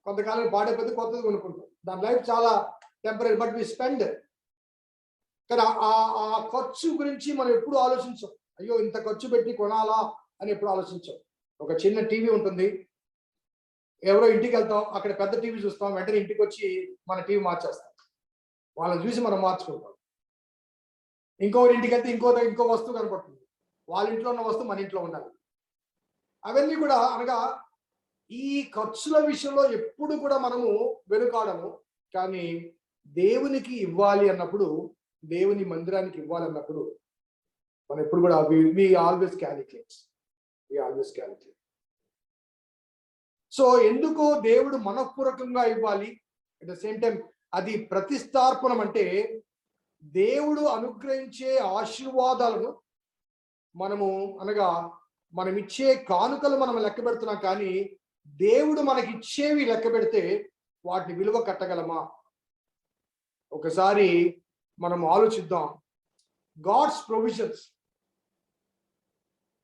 కొంతకాలం పాడైపోతే కొత్తది కొనుక్కుంటాం. దాని లైఫ్ చాలా టెంపరీ, బట్ వి స్పెండ్. కానీ ఆ ఖర్చు గురించి మనం ఎప్పుడు ఆలోచించాం. అయ్యో ఇంత ఖర్చు పెట్టి కొనాలా అని ఎప్పుడు ఆలోచించాం. ఒక చిన్న టీవీ ఉంటుంది, ఎవరో ఇంటికి వెళ్తాం, అక్కడ పెద్ద టీవీ చూస్తాం, వెంటనే ఇంటికి వచ్చి మన టీవీ మార్చేస్తాం, వాళ్ళని చూసి మనం మార్చుకుంటాం. ఇంకొకరి ఇంటికి వెళ్తే ఇంకో వస్తువు కనపడుతుంది, వాళ్ళ ఇంట్లో ఉన్న వస్తువు మన ఇంట్లో ఉండాలి. అవన్నీ కూడా అనగా ఈ ఖర్చుల విషయంలో ఎప్పుడు కూడా మనము వెనుకాడము. కానీ దేవునికి ఇవ్వాలి అన్నప్పుడు, దేవుని మందిరానికి ఇవ్వాలన్నప్పుడు మనం ఎప్పుడు కూడా we always calculate. సో ఎందుకు దేవుడు మనఃపూర్వకంగా ఇవ్వాలి, అట్ ద సేమ్ టైం అది ప్రతిష్టార్పణం అంటే దేవుడు అనుగ్రహించే ఆశీర్వాదాలను మనము అనగా మనం ఇచ్చే కానుకలు మనం లెక్క పెడుతున్నాం, కానీ దేవుడు మనకి ఇచ్చేవి లెక్క పెడితే వాటిని విలువ కట్టగలమా? ఒకసారి మనం ఆలోచిద్దాం. God's provisions.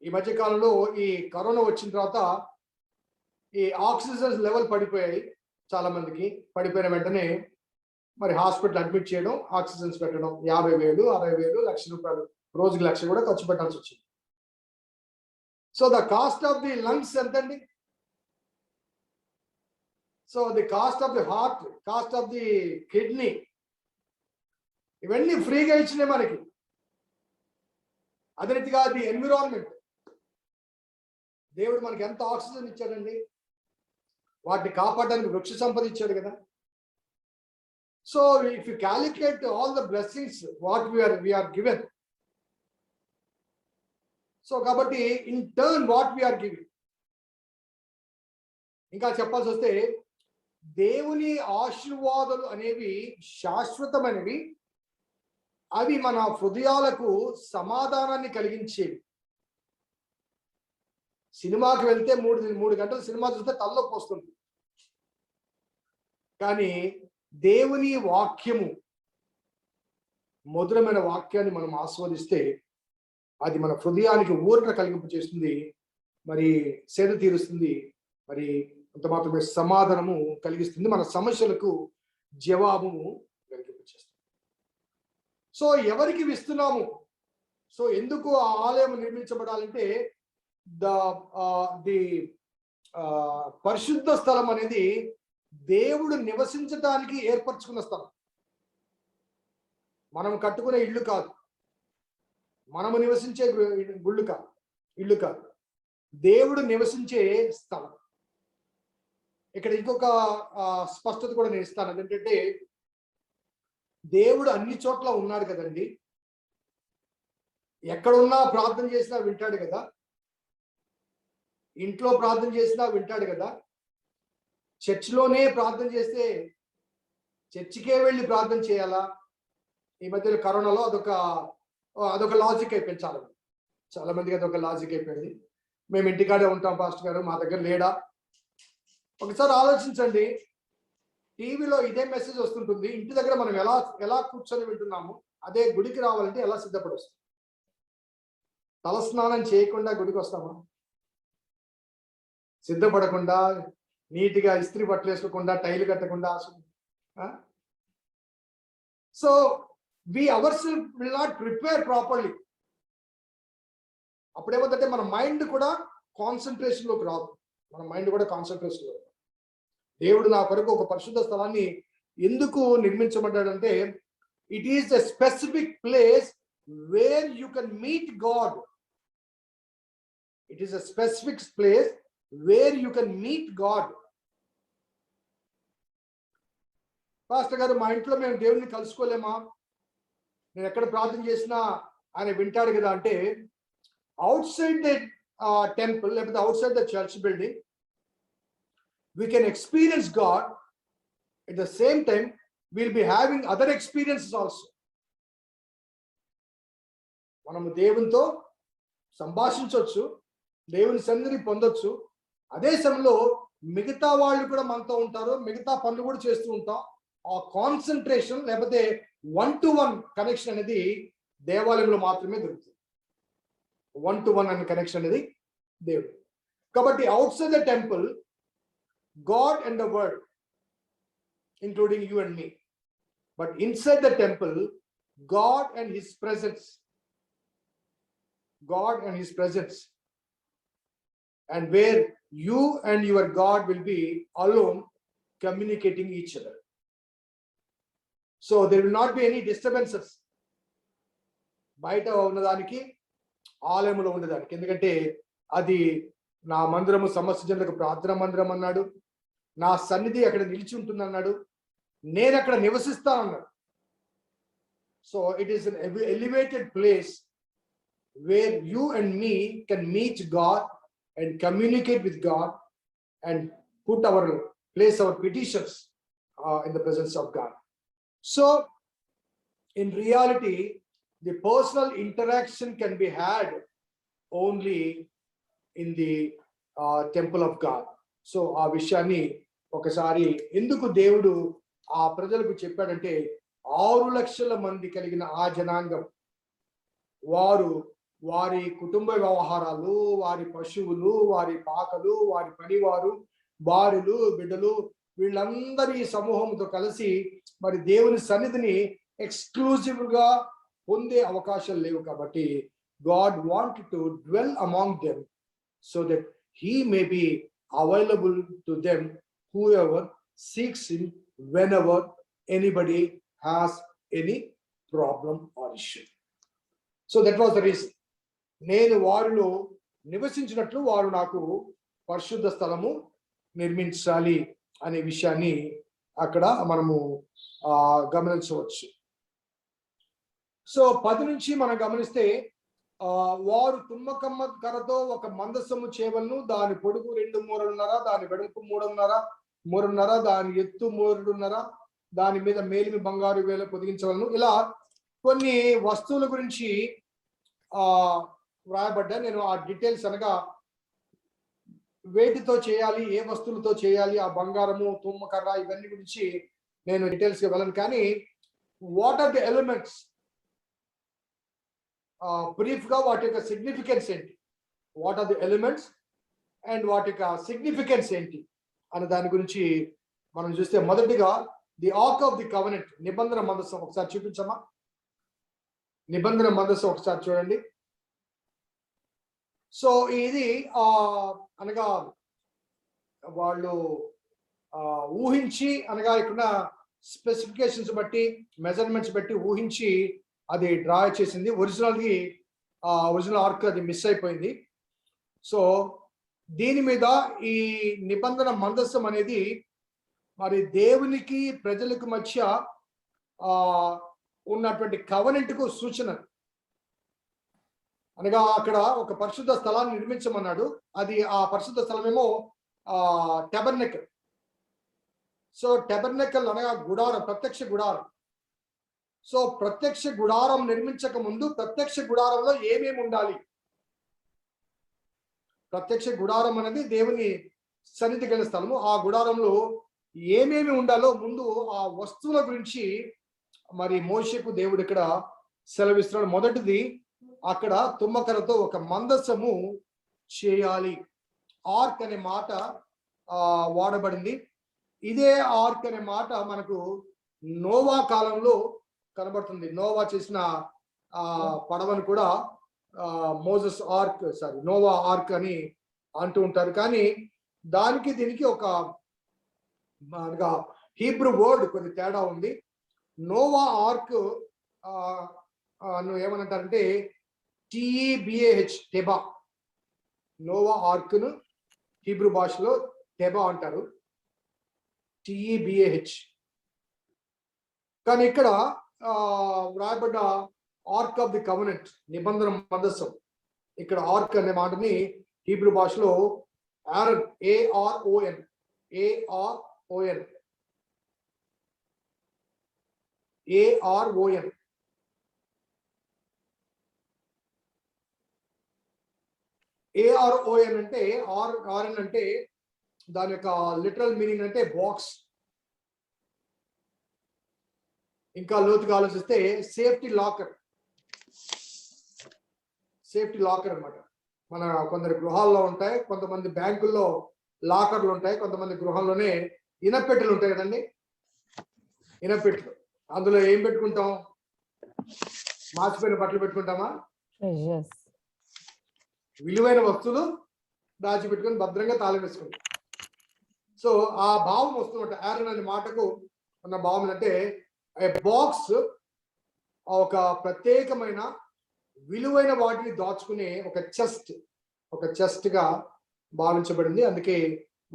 ఈ మధ్య కాలంలో ఈ కరోనా వచ్చిన తర్వాత ఈ ఆక్సిజన్ లెవెల్ పడిపోయాయి, చాలా మందికి. పడిపోయిన వెంటనే మరి హాస్పిటల్ అడ్మిట్ చేయడం, ఆక్సిజన్స్ పెట్టడం, 50,000, 60,000, ₹1,00,000, రోజుకి 1,00,000 కూడా ఖర్చు పెట్టాల్సి వచ్చింది. So the cost of the lungs ఎంతండి? So the cost of the heart, cost of the kidney, ఇవన్నీ ఫ్రీగా ఇచ్చినాయి మనకి. అదే రీతిగా ది ఎన్విరాన్మెంట్, దేవుడు మనకి ఎంత ఆక్సిజన్ ఇచ్చాడండి, వాటిని కాపాడడానికి వృక్ష సంపద ఇచ్చాడు కదా. So if you calculate all the blessings what we are given, so కాబట్టి in turn what we are giving. ఇంకా చెప్పాల్సి వస్తే దేవుని ఆశీర్వాదాలు అనేవి శాశ్వతమైనవి, అవి మన హృదయాలకు సమాధానాన్ని కలిగించేవి. సినిమాకి వెళ్తే 3 గంటలు సినిమా చూస్తే తలనొప్పి వస్తుంది, కానీ దేవుని వాక్యము, మధురమైన వాక్యాన్ని మనం ఆస్వాదిస్తే అది మన హృదయానికి ఊరట కలిగింపు చేస్తుంది, మరి సేద తీరుస్తుంది, మరి అంత మాత్రమే సమాధానము కలిగిస్తుంది, మన సమస్యలకు జవాబు కలిగింపు చేస్తుంది. సో ఎవరికి ఇస్తున్నాము? సో ఎందుకు ఆ ఆలయం నిర్మించబడాలంటే ది పరిశుద్ధ స్థలం అనేది దేవుడు నివసించడానికి ఏర్పరచుకున్న స్థలం. మనం కట్టుకునే ఇల్లు కాదు, మనము నివసించే ఇల్లు కాదు, దేవుడు నివసించే స్థలం. ఇక్కడ ఇంకొక స్పష్టత కూడా నేను ఇస్తాను. అదేంటంటే దేవుడు అన్ని చోట్ల ఉన్నాడు కదండి, ఎక్కడున్నా ప్రార్థన చేసినా వింటాడు కదా, ఇంట్లో ప్రార్థన చేసినా వింటాడు కదా, చర్చిలోనే ప్రార్థన చేస్తే చర్చికే వెళ్ళి ప్రార్థన చేయాలా? ఈ మధ్యలో కరోనాలో అదొక లాజిక్ అయిపోయింది చాలా మందికి అదొక లాజిక్ అయిపోయింది. మేము ఇంటికాడే ఉంటాం పాస్టర్ గారు, మా దగ్గర లేడా? ఒకసారి ఆలోచించండి, టీవీలో ఇదే మెసేజ్ వస్తుంటుంది, ఇంటి దగ్గర మనం ఎలా కూర్చొని వింటున్నాము, అదే గుడికి రావాలంటే ఎలా సిద్ధపడి వస్తాం? తలస్నానం చేయకుండా గుడికి వస్తామా? సిద్ధపడకుండా నీట్గా ఇస్త్రీ బట్టలు వేసుకోకుండా టైలు కట్టకుండా. So we our self will not prepare properly. అప్పుడేమవుతుందంటే మన మైండ్ కూడా కాన్సన్ట్రేషన్లోకి రాదు. మన మైండ్ కూడా కాన్సన్ట్రేషన్లో. దేవుడు నా కొరకు ఒక పరిశుద్ధ స్థలాన్ని ఎందుకు నిర్మించబడ్డాడంటే, it is a specific place where you can meet God. It is a specific place where you can meet God. Pastor గారు, మా ఇంట్లో మేము దేవుడిని కలుసుకోలేమా, నేను ఎక్కడ ప్రార్థన చేసినా ఆయన వింటాడు కదా అంటే, అవుట్ సైడ్ ద టెంపుల్ లేకపోతే out side the church building we can experience God. At the same time we'll be having other experiences also. మనము దేవునితో సంభాషించవచ్చు, దేవుని సన్నిధిని పొందొచ్చు. అదే సమయంలో మిగతా వాళ్ళు కూడా మనతో ఉంటారు, మిగతా పనులు కూడా చేస్తూ ఉంటాం. ఆ కాన్సన్ట్రేషన్ లేకపోతే 1-to-1 కనెక్షన్ అనేది దేవాలయంలో మాత్రమే దొరుకుతుంది. 1-to-1 అనే కనెక్షన్ అనేది దేవుడు. కాబట్టి out side the temple God and the world, including you and me. But inside the temple, God and his presence. God and his presence. And where you and your God will be alone communicating each other. So there will not be any disturbances. బయట ఉన్నదానికి ఆలయంలో ఉన్నదానికి. ఎందుకంటే అది నా మందిరము సమస్త జనులకు ప్రార్థన మందిరం అన్నాడు, నా సన్నిధి అక్కడ నిలిచి ఉంటుంది అన్నాడు, నేను అక్కడ నివసిస్తానన్నాడు. So it is an elevated place where you and me can meet God and communicate with God and place our petitions in the presence of God. So in reality the personal interaction can be had only in the temple of God. So ఆ విషయాన్ని ఒకసారి ఎందుకు దేవుడు ఆ ప్రజలకు చెప్పాడంటే, 6 లక్షల మంది కలిగిన ఆ జనాంగం వారు వారి కుటుంబ వ్యవహారాలు, వారి పశువులు, వారి పాకలు, వారి పనివారు, భార్యలు, బిడ్డలు, వీళ్ళందరి సమూహంతో కలిసి మరి దేవుని సన్నిధిని ఎక్స్క్లూజివ్ గా పొందే అవకాశాలు లేవు. కాబట్టి God wanted to dwell among them so that he may be available to them, whoever seeks him, whenever anybody has any problem or issue. So that was the reason. నేను వారిలో నివసించినట్లు వారు నాకు పరిశుద్ధ స్థలము నిర్మించాలి అనే విషయాన్ని అక్కడ మనము గమనించవచ్చు. సో 10 నుంచి మనం గమనిస్తే, వారు తుమ్మకమ్మ కర్రతో ఒక మందసము చేయవలను, దాని పొడుగు 2 మూరలున్నర, దాని వెడల్పు 3.5 దాని ఎత్తు 3.5, దాని మీద మేలిమి బంగారు వేల పొదిగించవలను. ఇలా కొన్ని వస్తువుల గురించి వ్రాయబడ్డా. నేను ఆ డీటెయిల్స్ అనగా వేటితో చేయాలి, ఏ వస్తువులతో చేయాలి, ఆ బంగారము, తుమ్మకర్ర, ఇవన్నీ గురించి నేను డీటెయిల్స్ గా వెళ్ళను. కానీ what are the elements, brief గా వాటి యొక్క సిగ్నిఫికెన్స్ ఏంటి, what are the elements and వాటి యొక్క సిగ్నిఫికెన్స్ ఏంటి అనే దాని గురించి మనం చూస్తే, మొదటిగా the ark of the covenant, నిబంధన మందసం ఒకసారి చూపించమ్మా. నిబంధన మందసం ఒకసారి చూడండి. సో ఇది అనగా వాళ్ళు ఊహించి, అనగా ఇక్కడ స్పెసిఫికేషన్స్ బట్టి, మెజర్మెంట్స్ బట్టి ఊహించి అది డ్రా చేసింది. ఒరిజినల్ ఆర్క్ అది మిస్ అయిపోయింది. సో దీని మీద ఈ నిబంధన మందసం అనేది మరి దేవునికి ప్రజలకు మధ్య ఉన్నటువంటి కవెనెంట్కు సూచన. అనగా అక్కడ ఒక పరిశుద్ధ స్థలాన్ని నిర్మించమన్నాడు. అది ఆ పరిశుద్ధ స్థలమేమో టెబర్నెకల్. సో టెబర్నెకల్ అనగా గుడారం, ప్రత్యక్ష గుడారం. సో ప్రత్యక్ష గుడారం నిర్మించక ముందు ప్రత్యక్ష గుడారంలో ఏమేమి ఉండాలి, ప్రత్యక్ష గుడారం అనేది దేవుని సన్నిధి కలిగిన స్థలము. ఆ గుడారంలో ఏమేమి ఉండాలో ముందు ఆ వస్తువుల గురించి మరి మోషేకు దేవుడు ఇక్కడ సెలవిస్తున్నాడు. మొదటిది, అక్కడ తుమ్మకరతో ఒక మందసము చేయాలి. ఆర్క్ అనే మాట వాడబడింది. ఇదే ఆర్క్ అనే మాట మనకు నోవా కాలంలో కనబడుతుంది. నోవా చేసిన పడవను కూడా మోజెస్ ఆర్క్ నోవా ఆర్క్ అని అంటూ ఉంటారు. కానీ దానికి దీనికి ఒక హీబ్రూ వర్డ్ కొన్ని తేడా ఉంది. నోవా ఆర్క్ ఏమనంటారంటే TEBAH టెబా. నోవా ఆర్క్ ను హీబ్రూ భాషలో టెబా అంటారు, TEBAH. కానీ ఇక్కడ వ్రాయబడ్డ ఆర్క్ ఆఫ్ ది కవెనెంట్, నిబంధన మందసం, ఇక్కడ ఆర్క్ అనే మాటని హీబ్రూ భాషలో ఆరోన్, ARON అంటే ఆర్ఎన్ అంటే దాని యొక్క లిటరల్ మీనింగ్ అంటే బాక్స్. ఇంకా లోతుగా ఆలోచిస్తే సేఫ్టీ లాకర్ అన్నమాట. మన కొందరు గృహాల్లో ఉంటాయి, కొంతమంది బ్యాంకుల్లో లాకర్లు ఉంటాయి, కొంతమంది గృహంలోనే ఇనపెట్టెలు ఉంటాయి కదండి. ఇనపెట్టెలు, అందులో ఏం పెట్టుకుంటాం? మార్చిపోయిన బట్టలు పెట్టుకుంటామా? విలువైన వస్తువులు దాచిపెట్టుకొని భద్రంగా తాళం వేసుకుంటాం. సో ఆ భావం వస్తున్నట్టు ఆరోన్ అనే మాటకు ఉన్న భావం అంటే బాక్స్, ఒక ప్రత్యేకమైన విలువైన వాటిని దాచుకునే ఒక చెస్ట్ గా భావించబడింది. అందుకే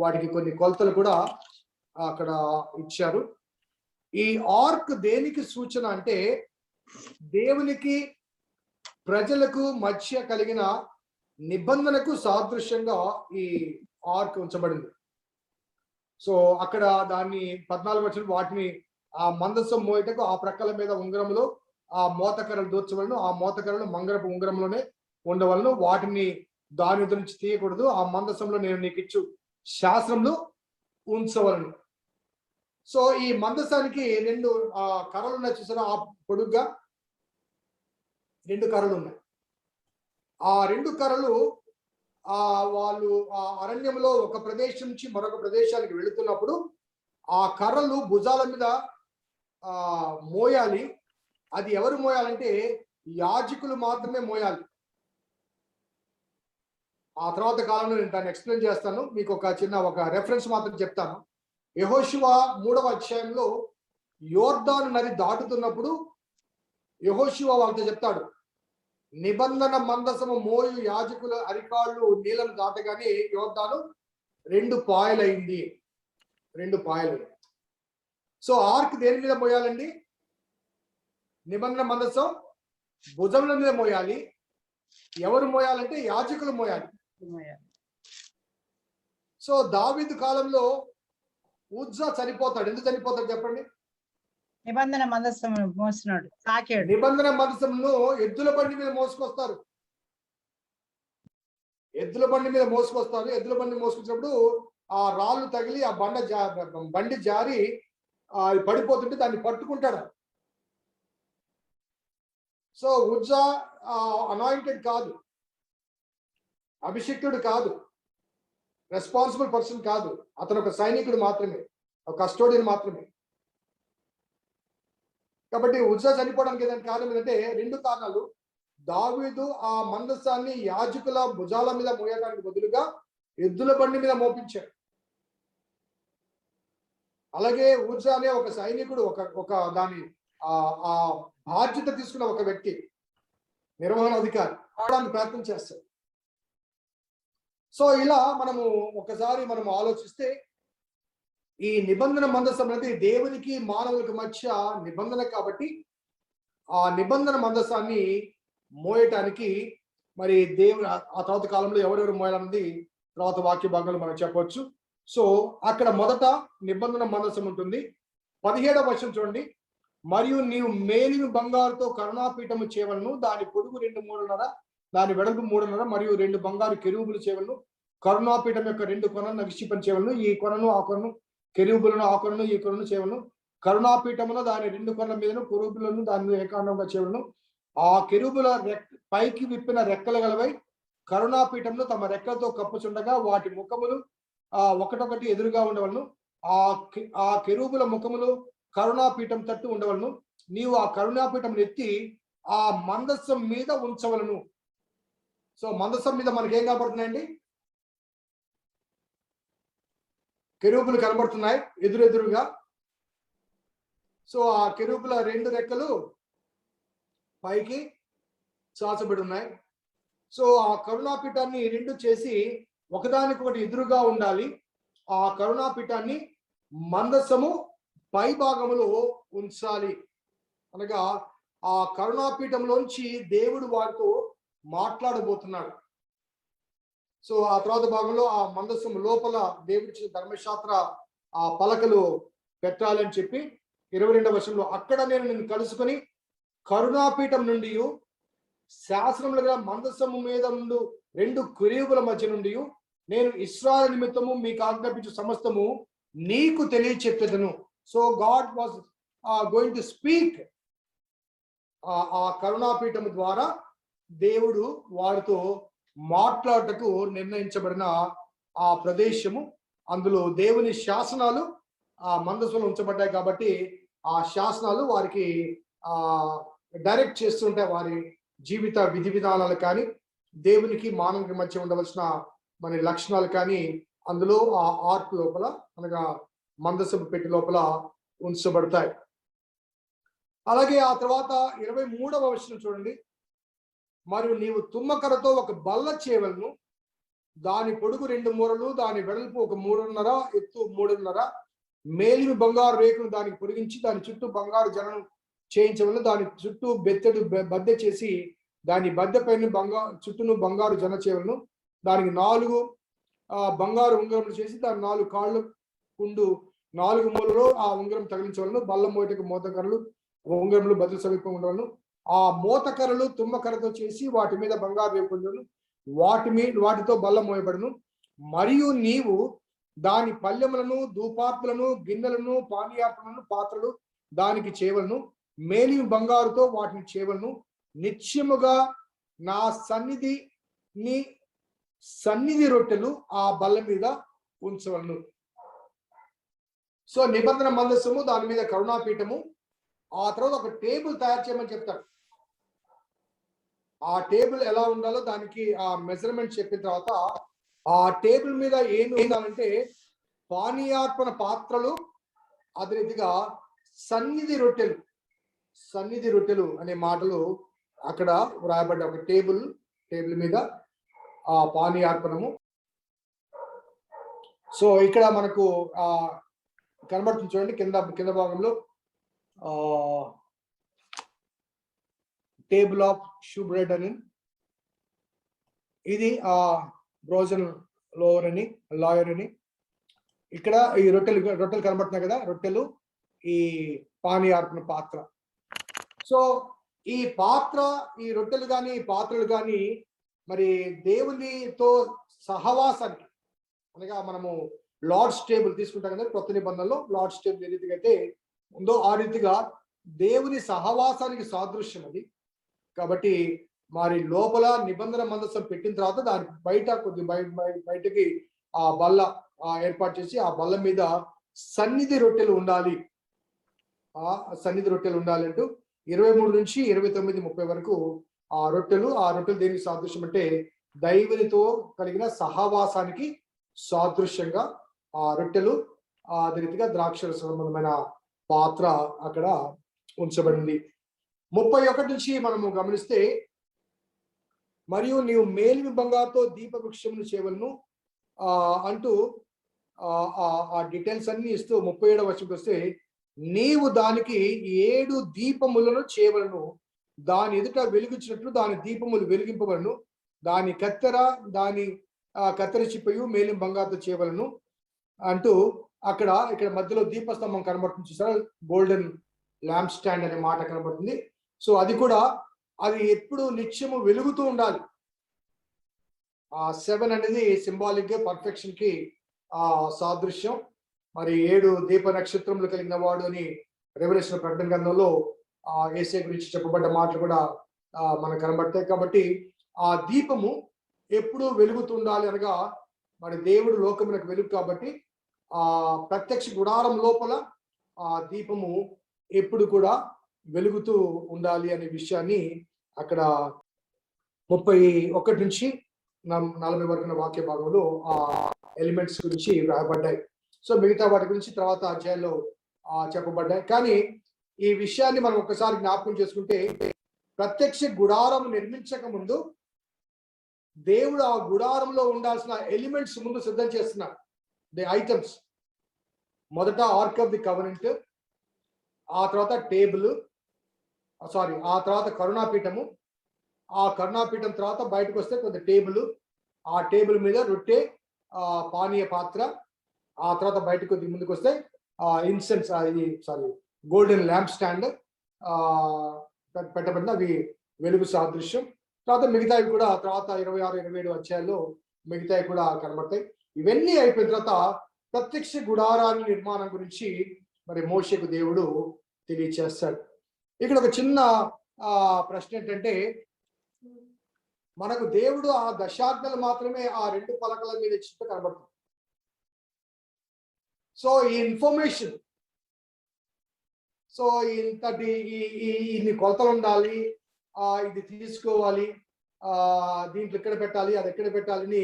వాటికి కొన్ని కొలతలు కూడా అక్కడ ఇచ్చారు. ఈ ఆర్క్ దేనికి సూచన అంటే దేవునికి ప్రజలకు మధ్య కలిగిన నిబంధనకు సాదృశ్యంగా ఈ ఆర్క్ ఉంచబడింది. సో అక్కడ దాన్ని 14 వచ్చిన వాటిని ఆ మందసం మోయటకు ఆ ప్రక్కల మీద ఉంగరములో ఆ మోతకర్రలు దూర్చవలను, ఆ మోతకర్రలు మంగరపు ఉంగరంలోనే ఉండవలను, వాటిని దాని నుంచి తీయకూడదు, ఆ మందసంలో నేను నీకు ఇచ్చు శాస్త్రంలో ఉంచవలను. సో ఈ మందసానికి 2 కర్రలు ఉన్నాయి చూసారా? ఆ పొడుగ్గా 2 కర్రలు ఉన్నాయి. ఆ 2 కర్రలు వాళ్ళు ఆ అరణ్యంలో ఒక ప్రదేశం నుంచి మరొక ప్రదేశానికి వెళుతున్నప్పుడు ఆ కర్రలు భుజాల మీద మోయాలి. అది ఎవరు మోయాలంటే యాజకులు మాత్రమే మోయాలి. ఆ తర్వాత కాలంలో నేను దాన్ని ఎక్స్ప్లెయిన్ చేస్తాను. మీకు ఒక రెఫరెన్స్ మాత్రం చెప్తాను. యెహోషువ 3వ అధ్యాయంలో యోర్దాను నది దాటుతున్నప్పుడు యెహోషువ వాళ్ళతో చెప్తాడు, నిబంధన మందసము మోయు యాజకుల అరికాళ్ళు నీళ్లను దాటగానే యోర్దాను 2 పాయలైంది. సో ఆర్క్ దేని మీద మోయాలండి? నిబంధన మందసం భుజముల మీద మోయాలి. ఎవరు మోయాలంటే యాజకులు మోయాలి. సో దావీదు కాలంలో ఉజ్జా చనిపోతాడు. ఎందుకు చనిపోతాడు చెప్పండి? నిబంధన మందసం మోసినాడు, తాకాడు. నిబంధన మందసంను ఎద్దుల బండి మీద మోసుకొస్తారు. ఎద్దుల బండి మోసుకొచ్చినప్పుడు ఆ రాళ్ళు తగిలి ఆ బండి జారి పడిపోతుంటే దాన్ని పట్టుకుంటాడు. సో ఉజ్జా అనాయింటెడ్ కాదు, అభిషిక్తుడు కాదు, రెస్పాన్సిబుల్ పర్సన్ కాదు. అతను ఒక సైనికుడు మాత్రమే, ఒక కస్టోడియన్ మాత్రమే. కాబట్టి ఉజ్జా చనిపోవడానికి ఏదైనా కారణం ఏంటంటే 2 కారణాలు. దావీదు ఆ మందసాన్ని యాజకుల భుజాల మీద మోయడానికి బదులుగా ఎద్దుల బండి మీద మోపించాడు. అలాగే ఉజ్జా అనే ఒక సైనికుడు, ఒక దాని ఆ బాధ్యత తీసుకున్న ఒక వ్యక్తి, నిర్వహణ అధికారి అవడానికి ప్రయత్నం చేస్తాడు. సో ఇలా ఒకసారి మనం ఆలోచిస్తే ఈ నిబంధన మందసం అనేది దేవునికి మానవులకు మధ్య నిబంధన. కాబట్టి ఆ నిబంధన మందసాన్ని మోయటానికి మరి దేవుడు ఆ తర్వాత కాలంలో ఎవరెవరు మోయాలన్నది తర్వాత వాక్య భాగంలో మనం చెప్పవచ్చు. సో అక్కడ మొదట నిబంధన మందసం ఉంటుంది. 17వ వచనం చూడండి. మరియు నీవు మేలిమి బంగారుతో కరుణాపీఠము చేయవలను, దాని పొడుగు 2 మూరన్నర, దాని వెడల్పు 3.5, మరియు 2 బంగారు కెరూబులు చేయవలను. కరుణాపీఠం యొక్క 2 కొనను విక్షిపం చేయవలను. ఈ కొనను ఆ కొనను, కెరూబులను ఆ కొనను ఈ కొనను చేయవలను. కరుణాపీఠములో దాని 2 కొనల మీదను కెరూబులను దాని మీద ఏకాండంగా చేయవలను. ఆ కెరూబుల పైకి విప్పిన రెక్కలు గలవై కరుణాపీఠంలో తమ రెక్కలతో కప్పుచుండగా వాటి ముఖములు ఒకటొకటి ఎదురుగా ఉండవలను. ఆ కెరూబుల ముఖములు కరుణాపీఠం తట్టు ఉండవలను. నీవు ఆ కరుణాపీఠం ఎత్తి ఆ మందసం మీద ఉంచవలను. సో మందసం మీద మనకి ఏం కనబడుతున్నాయండి? కెరూబులు కనబడుతున్నాయి ఎదురెదురుగా. సో ఆ కెరూబుల 2 రెక్కలు పైకి చాచబడి ఉన్నాయి. సో ఆ కరుణాపీఠాన్ని 2 చేసి ఒకదానికొకటి ఎదురుగా ఉండాలి. ఆ కరుణాపీఠాన్ని మందసము పై భాగములో ఉంచాలి. అనగా ఆ కరుణాపీఠంలోంచి దేవుడు వారితో మాట్లాడబోతున్నాడు. సో ఆ తర్వాత భాగంలో ఆ మందసం లోపల దేవుడిచ్చిన ధర్మశాస్త్ర ఆ పలకలు పెట్టాలని చెప్పి 22వ వచనంలో, అక్కడ నేను నిన్ను కలుసుకొని కరుణాపీఠం నుండి శాసనములుగా మందసము మీద నుండి 2 కెరూబుల మధ్య నుండి నేను ఇశ్రాయేలు నిమిత్తము మీకు ఆజ్ఞాపించు సమస్తము నీకు తెలియచెప్పెదను. So God was going to speak. ఆ కరుణాపీఠం ద్వారా దేవుడు వారితో మాట్లాడటకు నిర్ణయించబడిన ఆ ప్రదేశము, అందులో దేవుని శాసనాలు ఆ మందసంలో ఉంచబడ్డాయి కాబట్టి ఆ శాసనాలు వారికి డైరెక్ట్ చేస్తుంటాయి. వారి జీవిత విధి విధానాలు కానీ దేవునికి మానవునికి మధ్య ఉండవలసిన మన లక్షణాలు కానీ అందులో ఆ ఆర్క్ లోపల అనగా మందసపు పెట్టి లోపల ఉంచబడతాయి. అలాగే ఆ తర్వాత 23వ వచనం చూడండి. మరియు నీవు తుమ్మకరతో ఒక బల్ల చేయవలను. దాని పొడుగు 2 మూరలు, దాని వెడల్పు 1 మూరన్నర, ఎత్తు 3.5. మేలిమి బంగారు రేకును దానికి పొడిగించి దాని చుట్టూ బంగారు జనను చేయించవలను. దాని చుట్టూ బెత్తెడు బద్దె చేసి దాని బద్దె పైన చుట్టూను బంగారు జన చేయవలను. దానికి 4 బంగారు ఉంగరములు చేసి దాని 4 కాళ్ళు కుండు 4 మూలలో ఆ ఉంగరం తగిలించవలను. బల్ల మోయటకు మోతకర్రలు ఉంగరములు బదులు సమీపం ఉండవలను. ఆ మోతకర్రలు తుమ్మకర్రతో చేసి వాటి మీద బంగారు రేపు ఉండవలను. వాటితో బల్ల మోయబడును. మరియు నీవు దాని పల్లెములను, ధూపార్తులను, గిన్నెలను, పానీయార్పణలను, పాత్రలు దానికి చేయవలను. మేలిమి బంగారుతో వాటిని చేయవలను. నిత్యముగా నా సన్నిధి రొట్టెలు ఆ బల్ల మీద ఉంచవలను. సో నిబంధన మందసము, దాని మీద కరుణాపీఠము. ఆ తర్వాత ఒక టేబుల్ తయారు చేయమని చెప్తాడు. ఆ టేబుల్ ఎలా ఉండాలో దానికి ఆ మెజర్మెంట్ చెప్పిన తర్వాత ఆ టేబుల్ మీద ఏమి ఉండాలంటే పానీయార్పణ పాత్రలు, అదే రీతిగా సన్నిధి రొట్టెలు అనే మాటలు అక్కడ వ్రాయబడ్డ ఒక టేబుల్ మీద ఆ పానీయార్పణము. సో ఇక్కడ మనకు కనబడుతుంది చూడండి కింద భాగంలో టేబుల్ ఆఫ్ షూ బ్రెడ్ అని, ఇది బ్రోజన్ లాయర్ అని. ఇక్కడ ఈ రొట్టెలు కనబడుతున్నాయి కదా, రొట్టెలు, ఈ పానీయార్పణ పాత్ర. సో ఈ పాత్ర, ఈ రొట్టెలు కానీ ఈ పాత్రలు కానీ మరి దేవునితో సహవాసానికి, అనగా మనము లార్డ్స్ టేబుల్ తీసుకుంటాం కదా కొత్త నిబంధనలో, లార్డ్స్ టేబుల్ ఏ రీతిగా అయితే ఉందో ఆ రీతిగా దేవుని సహవాసానికి సాదృశ్యం అది. కాబట్టి మరి లోపల నిబంధన మందసం పెట్టిన తర్వాత దాని బయట బయటకి ఆ బల్ల ఏర్పాటు చేసి ఆ బల్ల మీద సన్నిధి రొట్టెలు ఉండాలి. అంటూ 23 నుంచి 29, 30 వరకు ఆ రొట్టెలు దేనికి సాదృశ్యం అంటే దైవునితో కలిగిన సహవాసానికి సాదృశ్యంగా ఆ రొట్టెలు, అదే రీతిగా ద్రాక్ష సంబంధమైన పాత్ర అక్కడ ఉంచబడింది. 31 నుంచి మనము గమనిస్తే, మరియు నీవు మేలిమి బంగారుతో దీప వృక్షమును చేయవలను అంటూ ఆ డీటెయిల్స్ అన్ని ఇస్తూ 37వ వచనంకి వస్తే, నీవు దానికి 7 దీపములను చేయవలను. దాని ఎదుట వెలిగించినట్లు దాని దీపములు వెలిగింపవలను. దాని కత్తెర చిప్పయు మేలిం బంగారుతో చేయవలను అంటూ ఇక్కడ మధ్యలో దీపస్తంభం కనబడుతుంది చూసారా, గోల్డెన్ ల్యాంప్ స్టాండ్ అనే మాట కనబడుతుంది. సో అది కూడా అది ఎప్పుడు నిత్యము వెలుగుతూ ఉండాలి. ఆ 7 అనేది సింబాలిక్ గా పర్ఫెక్షన్ కి సాదృశ్యం. మరి 7 దీప నక్షత్రములు కలిగిన వాడు అని రెవల్యూషన్ ప్రకటన గ్రంథంలో యేసయ్య గురించి చెప్పబడ్డ మాటలు కూడా మనకు కనబడతాయి. కాబట్టి ఆ దీపము ఎప్పుడు వెలుగుతుండాలి అనగా మరి దేవుడు లోకమునకు వెలుగు కాబట్టి ఆ ప్రత్యక్ష గుడారం లోపల ఆ దీపము ఎప్పుడు కూడా వెలుగుతూ ఉండాలి అనే విషయాన్ని అక్కడ 31 నుంచి 40 వరకు వాక్య భాగంలో ఆ ఎలిమెంట్స్ గురించి రాయబడ్డాయి. సో మిగతా వాటి గురించి తర్వాత అధ్యాయంలో చెప్పబడ్డాయి. కానీ ఈ విషయాన్ని మనం ఒకసారి జ్ఞాపకం చేసుకుంటే, ప్రత్యక్ష గుడారం నిర్మించక ముందు దేవుడు ఆ గుడారంలో ఉండాల్సిన ఎలిమెంట్స్ ముందు సిద్ధం చేస్తున్నారు. The items. మొదట ఆర్క్ ఆఫ్ ది కవెనెంట్, ఆ తర్వాత టేబుల్, ఆ తర్వాత కరుణాపీఠము, ఆ కరుణాపీఠం తర్వాత బయటకు వస్తే కొంత టేబుల్, ఆ టేబుల్ మీద రొట్టె, పానీయ పాత్ర, ఆ తర్వాత బయటకు ముందుకు వస్తే ఇన్సెన్స్ గోల్డెన్ ల్యాంప్ స్టాండ్ పెట్టబడిన అవి వెలుగు సాదృశ్యం. తర్వాత మిగతావి కూడా తర్వాత 26, 27 అధ్యాయాల్లో మిగతావి కూడా కనబడతాయి. ఇవన్నీ అయిపోయిన తర్వాత ప్రత్యక్ష గుడారాన్ని నిర్మాణం గురించి మరి మోషేకు దేవుడు తెలియచేస్తాడు. ఇక్కడ ఒక చిన్న ప్రశ్న ఏంటంటే, మనకు దేవుడు ఆ దశాజ్ఞలు మాత్రమే ఆ 2 పలకల మీద ఇచ్చినట్టు కనబడుతుంది. సో ఈ ఇన్ఫర్మేషన్, సో ఇంతటి ఇన్ని కొలతలు ఉండాలి, ఇది తీసుకోవాలి, దీంట్లో ఎక్కడ పెట్టాలి, అది ఎక్కడ పెట్టాలని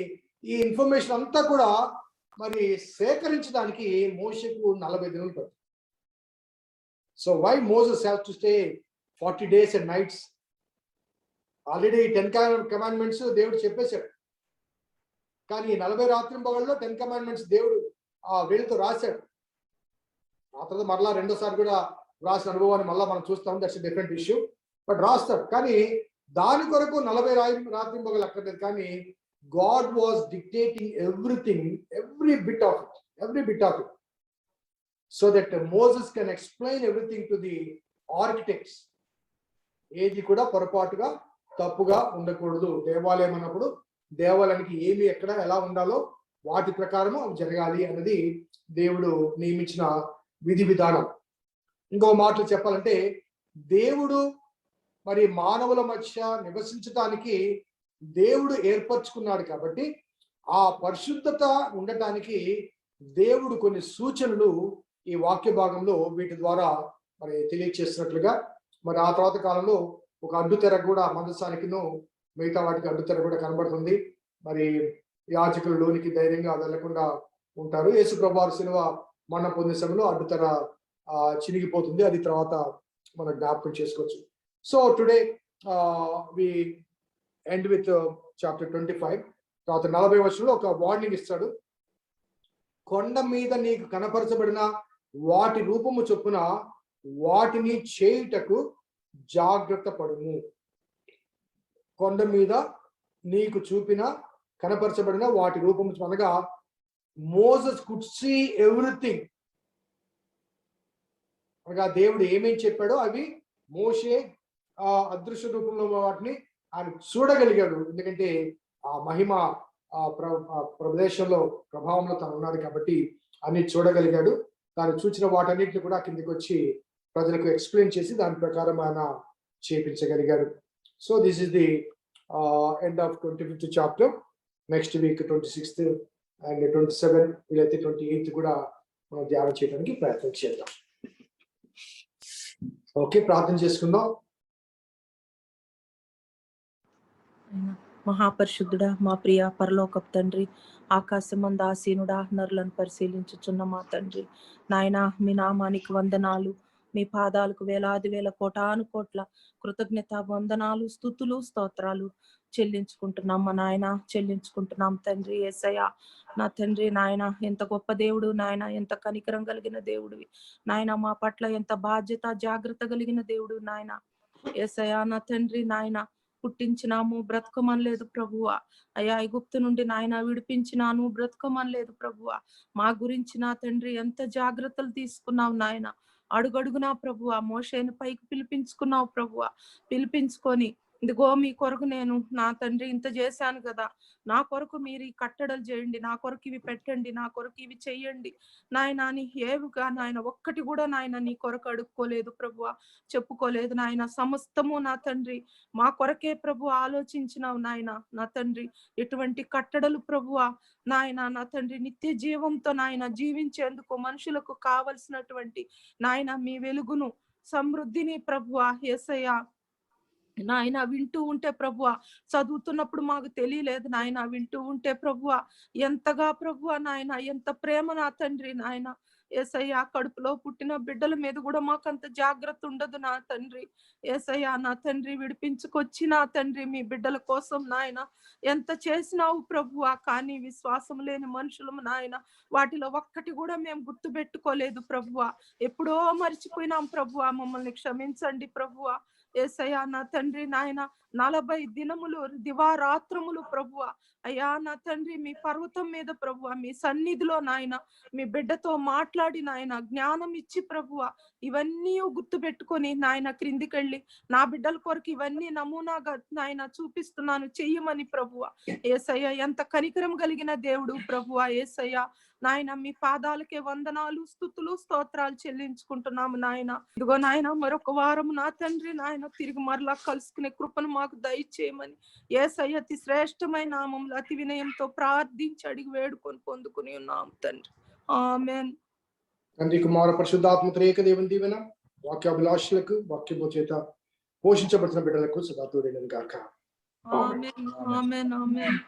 ఈ ఇన్ఫర్మేషన్ అంతా కూడా మరి సేకరించడానికి మోషేకు 40 దినాలు పడుతుంది. So why Moses have to stay 40 days and nights? Already 10 commandments దేవుడు చెప్పేశాడు. కానీ 40 రాత్రింపగల్లో 10 కమాండ్మెంట్స్ దేవుడు వేలుతో రాశాడు. ఆ తర్వాత మరలా రెండోసారి కూడా రాసిన అనుభవాన్ని మళ్ళీ మనం చూస్తాం. That's different issue. బట్ రాస్తాడు. కానీ దాని కొరకు 40 రాత్రింపగలు అక్కర్లేదు. కానీ God was dictating everything, every bit of it, so that Moses can explain everything to the architects. ఏది కూడా పొరపాటుగా తప్పుగా ఉండకూడదు. దేవాలయం అన్నప్పుడు దేవాలయానికి ఏమి ఎక్కడ ఎలా ఉండాలో వాటి ప్రకారము అవి జరగాలి అన్నది దేవుడు నియమించిన విధి విధానం. ఇంకో మాటలు చెప్పాలంటే, దేవుడు మరి మానవుల మధ్య నివసించడానికి దేవుడు ఏర్పరచుకున్నాడు కాబట్టి ఆ పరిశుద్ధత ఉండటానికి దేవుడు కొన్ని సూచనలు ఈ వాక్య భాగంలో వీటి ద్వారా మరి తెలియచేస్తున్నట్లుగా, మరి ఆ తర్వాత కాలంలో ఒక అడ్డుతెర కూడా మందసానికిను మిగతా వాటికి అడ్డుతెర కూడా కనబడుతుంది. మరి యాజకులు లోనికి ధైర్యంగా వెళ్లకుండా ఉంటారు. యేసు ప్రభువారు శిలువ మరణ పొందే సమయంలో అడ్డుతెర చినిగిపోతుంది. అది తర్వాత మనం జ్ఞాపకం చేసుకోవచ్చు. So today we end with chapter 25. తర్వాత 40వ వచనంలో ఒక వార్నింగ్ ఇస్తాడు. కొండ మీద నీకు కనపరచబడిన వాటి రూపము చొప్పున వాటిని చేయుటకు జాగ్రత్త పడుము. కొండ మీద నీకు కనపరచబడిన వాటి రూపము, అనగా మోసెస్ కుడ్ సీ ఎవ్రీథింగ్. అనగా దేవుడు ఏమేం చెప్పాడో అవి మోషే అదృశ్య రూపంలో వాటిని ఆయన చూడగలిగాడు. ఎందుకంటే ఆ మహిమ ప్రదేశంలో ప్రభావంలో తను ఉన్నాడు కాబట్టి అన్ని చూడగలిగాడు. తాను చూసిన వాటన్నిటిని కూడా కిందికి వచ్చి ప్రజలకు ఎక్స్ప్లెయిన్ చేసి దాని ప్రకారం ఆయన చేపించగలిగాడు. So this is the end of 25th chapter. Next week 26th and 27 వీలైతే 28th కూడా మనం ధ్యానం చేయడానికి ప్రయత్నం చేద్దాం. ఓకే, ప్రార్థన చేసుకుందాం. మహాపరిశుద్ధుడా, మా ప్రియ పరలోకపు తండ్రి, ఆకాశమందు ఆసీనుడా, నరులను పరిశీలించుచున్న మా తండ్రి, నాయనా మీ నామానికి వందనాలు, మీ పాదాలకు వేలాది వేల కోటాను కోట్ల కృతజ్ఞత వందనాలు, స్తుతులు, స్తోత్రాలు చెల్లించుకుంటున్నాం మా నాయన, చెల్లించుకుంటున్నాం తండ్రి. యేసయ్య నా తండ్రి, నాయన ఎంత గొప్ప దేవుడు నాయన, ఎంత కనికరం కలిగిన దేవుడివి నాయన, మా పట్ల ఎంత బాధ్యత జాగ్రత్త కలిగిన దేవుడు నాయన. యేసయ్య నా తండ్రి, నాయన పుట్టించినాము బ్రతకమనలేదు ప్రభువ. అయ్యా ఐగుప్తు నుండి నాయన విడిపించినాను బ్రతకమనలేదు ప్రభువ. మా గురించి నా తండ్రి ఎంత జాగ్రత్తలు తీసుకున్నావు నాయన. అడుగడుగునా ప్రభువ మోషేను పైకి పిలిపించుకున్నావు ప్రభువ. పిలిపించుకొని ఇదిగో మీ కొరకు నేను నా తండ్రి ఇంత చేశాను కదా, నా కొరకు మీరు ఈ కట్టడలు చేయండి, నా కొరకు ఇవి పెట్టండి, నా కొరకు ఇవి చెయ్యండి నాయన అని ఏవుగా నాయన ఒక్కటి కూడా నాయన నీ కొరకు అడుక్కోలేదు ప్రభువా, చెప్పుకోలేదు నాయన. సమస్తము నా తండ్రి మా కొరకే ప్రభు ఆలోచించినావు నాయన. నా తండ్రి ఎటువంటి కట్టడలు ప్రభువా నాయన, నా తండ్రి నిత్య జీవంతో నాయన జీవించేందుకు మనుషులకు కావలసినటువంటి నాయన మీ వెలుగును సమృద్ధిని ప్రభువా యేసయ్య నాయన వింటూ ఉంటే ప్రభువా, చదువుతున్నప్పుడు మాకు తెలియలేదు నాయన, వింటూ ఉంటే ప్రభువా ఎంతగా ప్రభువా నాయన ఎంత ప్రేమ నా తండ్రి నాయన. యేసయ్య కడుపులో పుట్టిన బిడ్డల మీద కూడా మాకంత జాగ్రత్త ఉండదు నా తండ్రి. యేసయ్య నా తండ్రి విడిపించుకొచ్చి నా తండ్రి మీ బిడ్డల కోసం నాయన ఎంత చేసినావు ప్రభువా, కానీ విశ్వాసం లేని మనుషులము నాయన వాటిలో ఒక్కటి కూడా మేము గుర్తు పెట్టుకోలేదు ప్రభువా, ఎప్పుడో మర్చిపోయినాం ప్రభువా, మమ్మల్ని క్షమించండి ప్రభువా. యేసయ్యా నా తండ్రి నాయన 40 దినములు దివారాత్రములు ప్రభువా అయ్యా నా తండ్రి మీ పర్వతం మీద ప్రభువా మీ సన్నిధిలో నాయన మీ బిడ్డతో మాట్లాడి నాయన జ్ఞానం ఇచ్చి ప్రభువా ఇవన్నీ గుర్తు పెట్టుకొని నాయన క్రిందికెళ్ళి నా బిడ్డల కొరకు ఇవన్నీ నమూనాగా నాయన చూపిస్తున్నాను చెయ్యమని ప్రభువా. యేసయ్య ఎంత కనికరం కలిగిన దేవుడు ప్రభువా. యేసయ్య నాయన మీ పాదాలకే వందనాలు స్తుతులు స్తోత్రాలు చెల్లించుకుంటున్నాము నాయన. ఇదిగో నాయన మరొక వారం నా తండ్రి నాయన తిరిగి మరలా కలుసుకునే కృపను మాకు దయచేయమని యేసయ్య అతి శ్రేష్టమైన నామములో అతి వినయంతో ప్రార్థించి అడిగి వేడుకొని పొందుకుని ఉన్నాము తండ్రి. ఆమేన్. తండ్రి కుమార పరిశుద్ధాత్మ త్రియేక దేవుని దీవెన వాక్యాభిలాషులకు వాక్యము చేత పోషించబడిన బిడ్డలకు సదా తోడైనది గాక. ఆమేన్ ఆమేన్ ఆమేన్.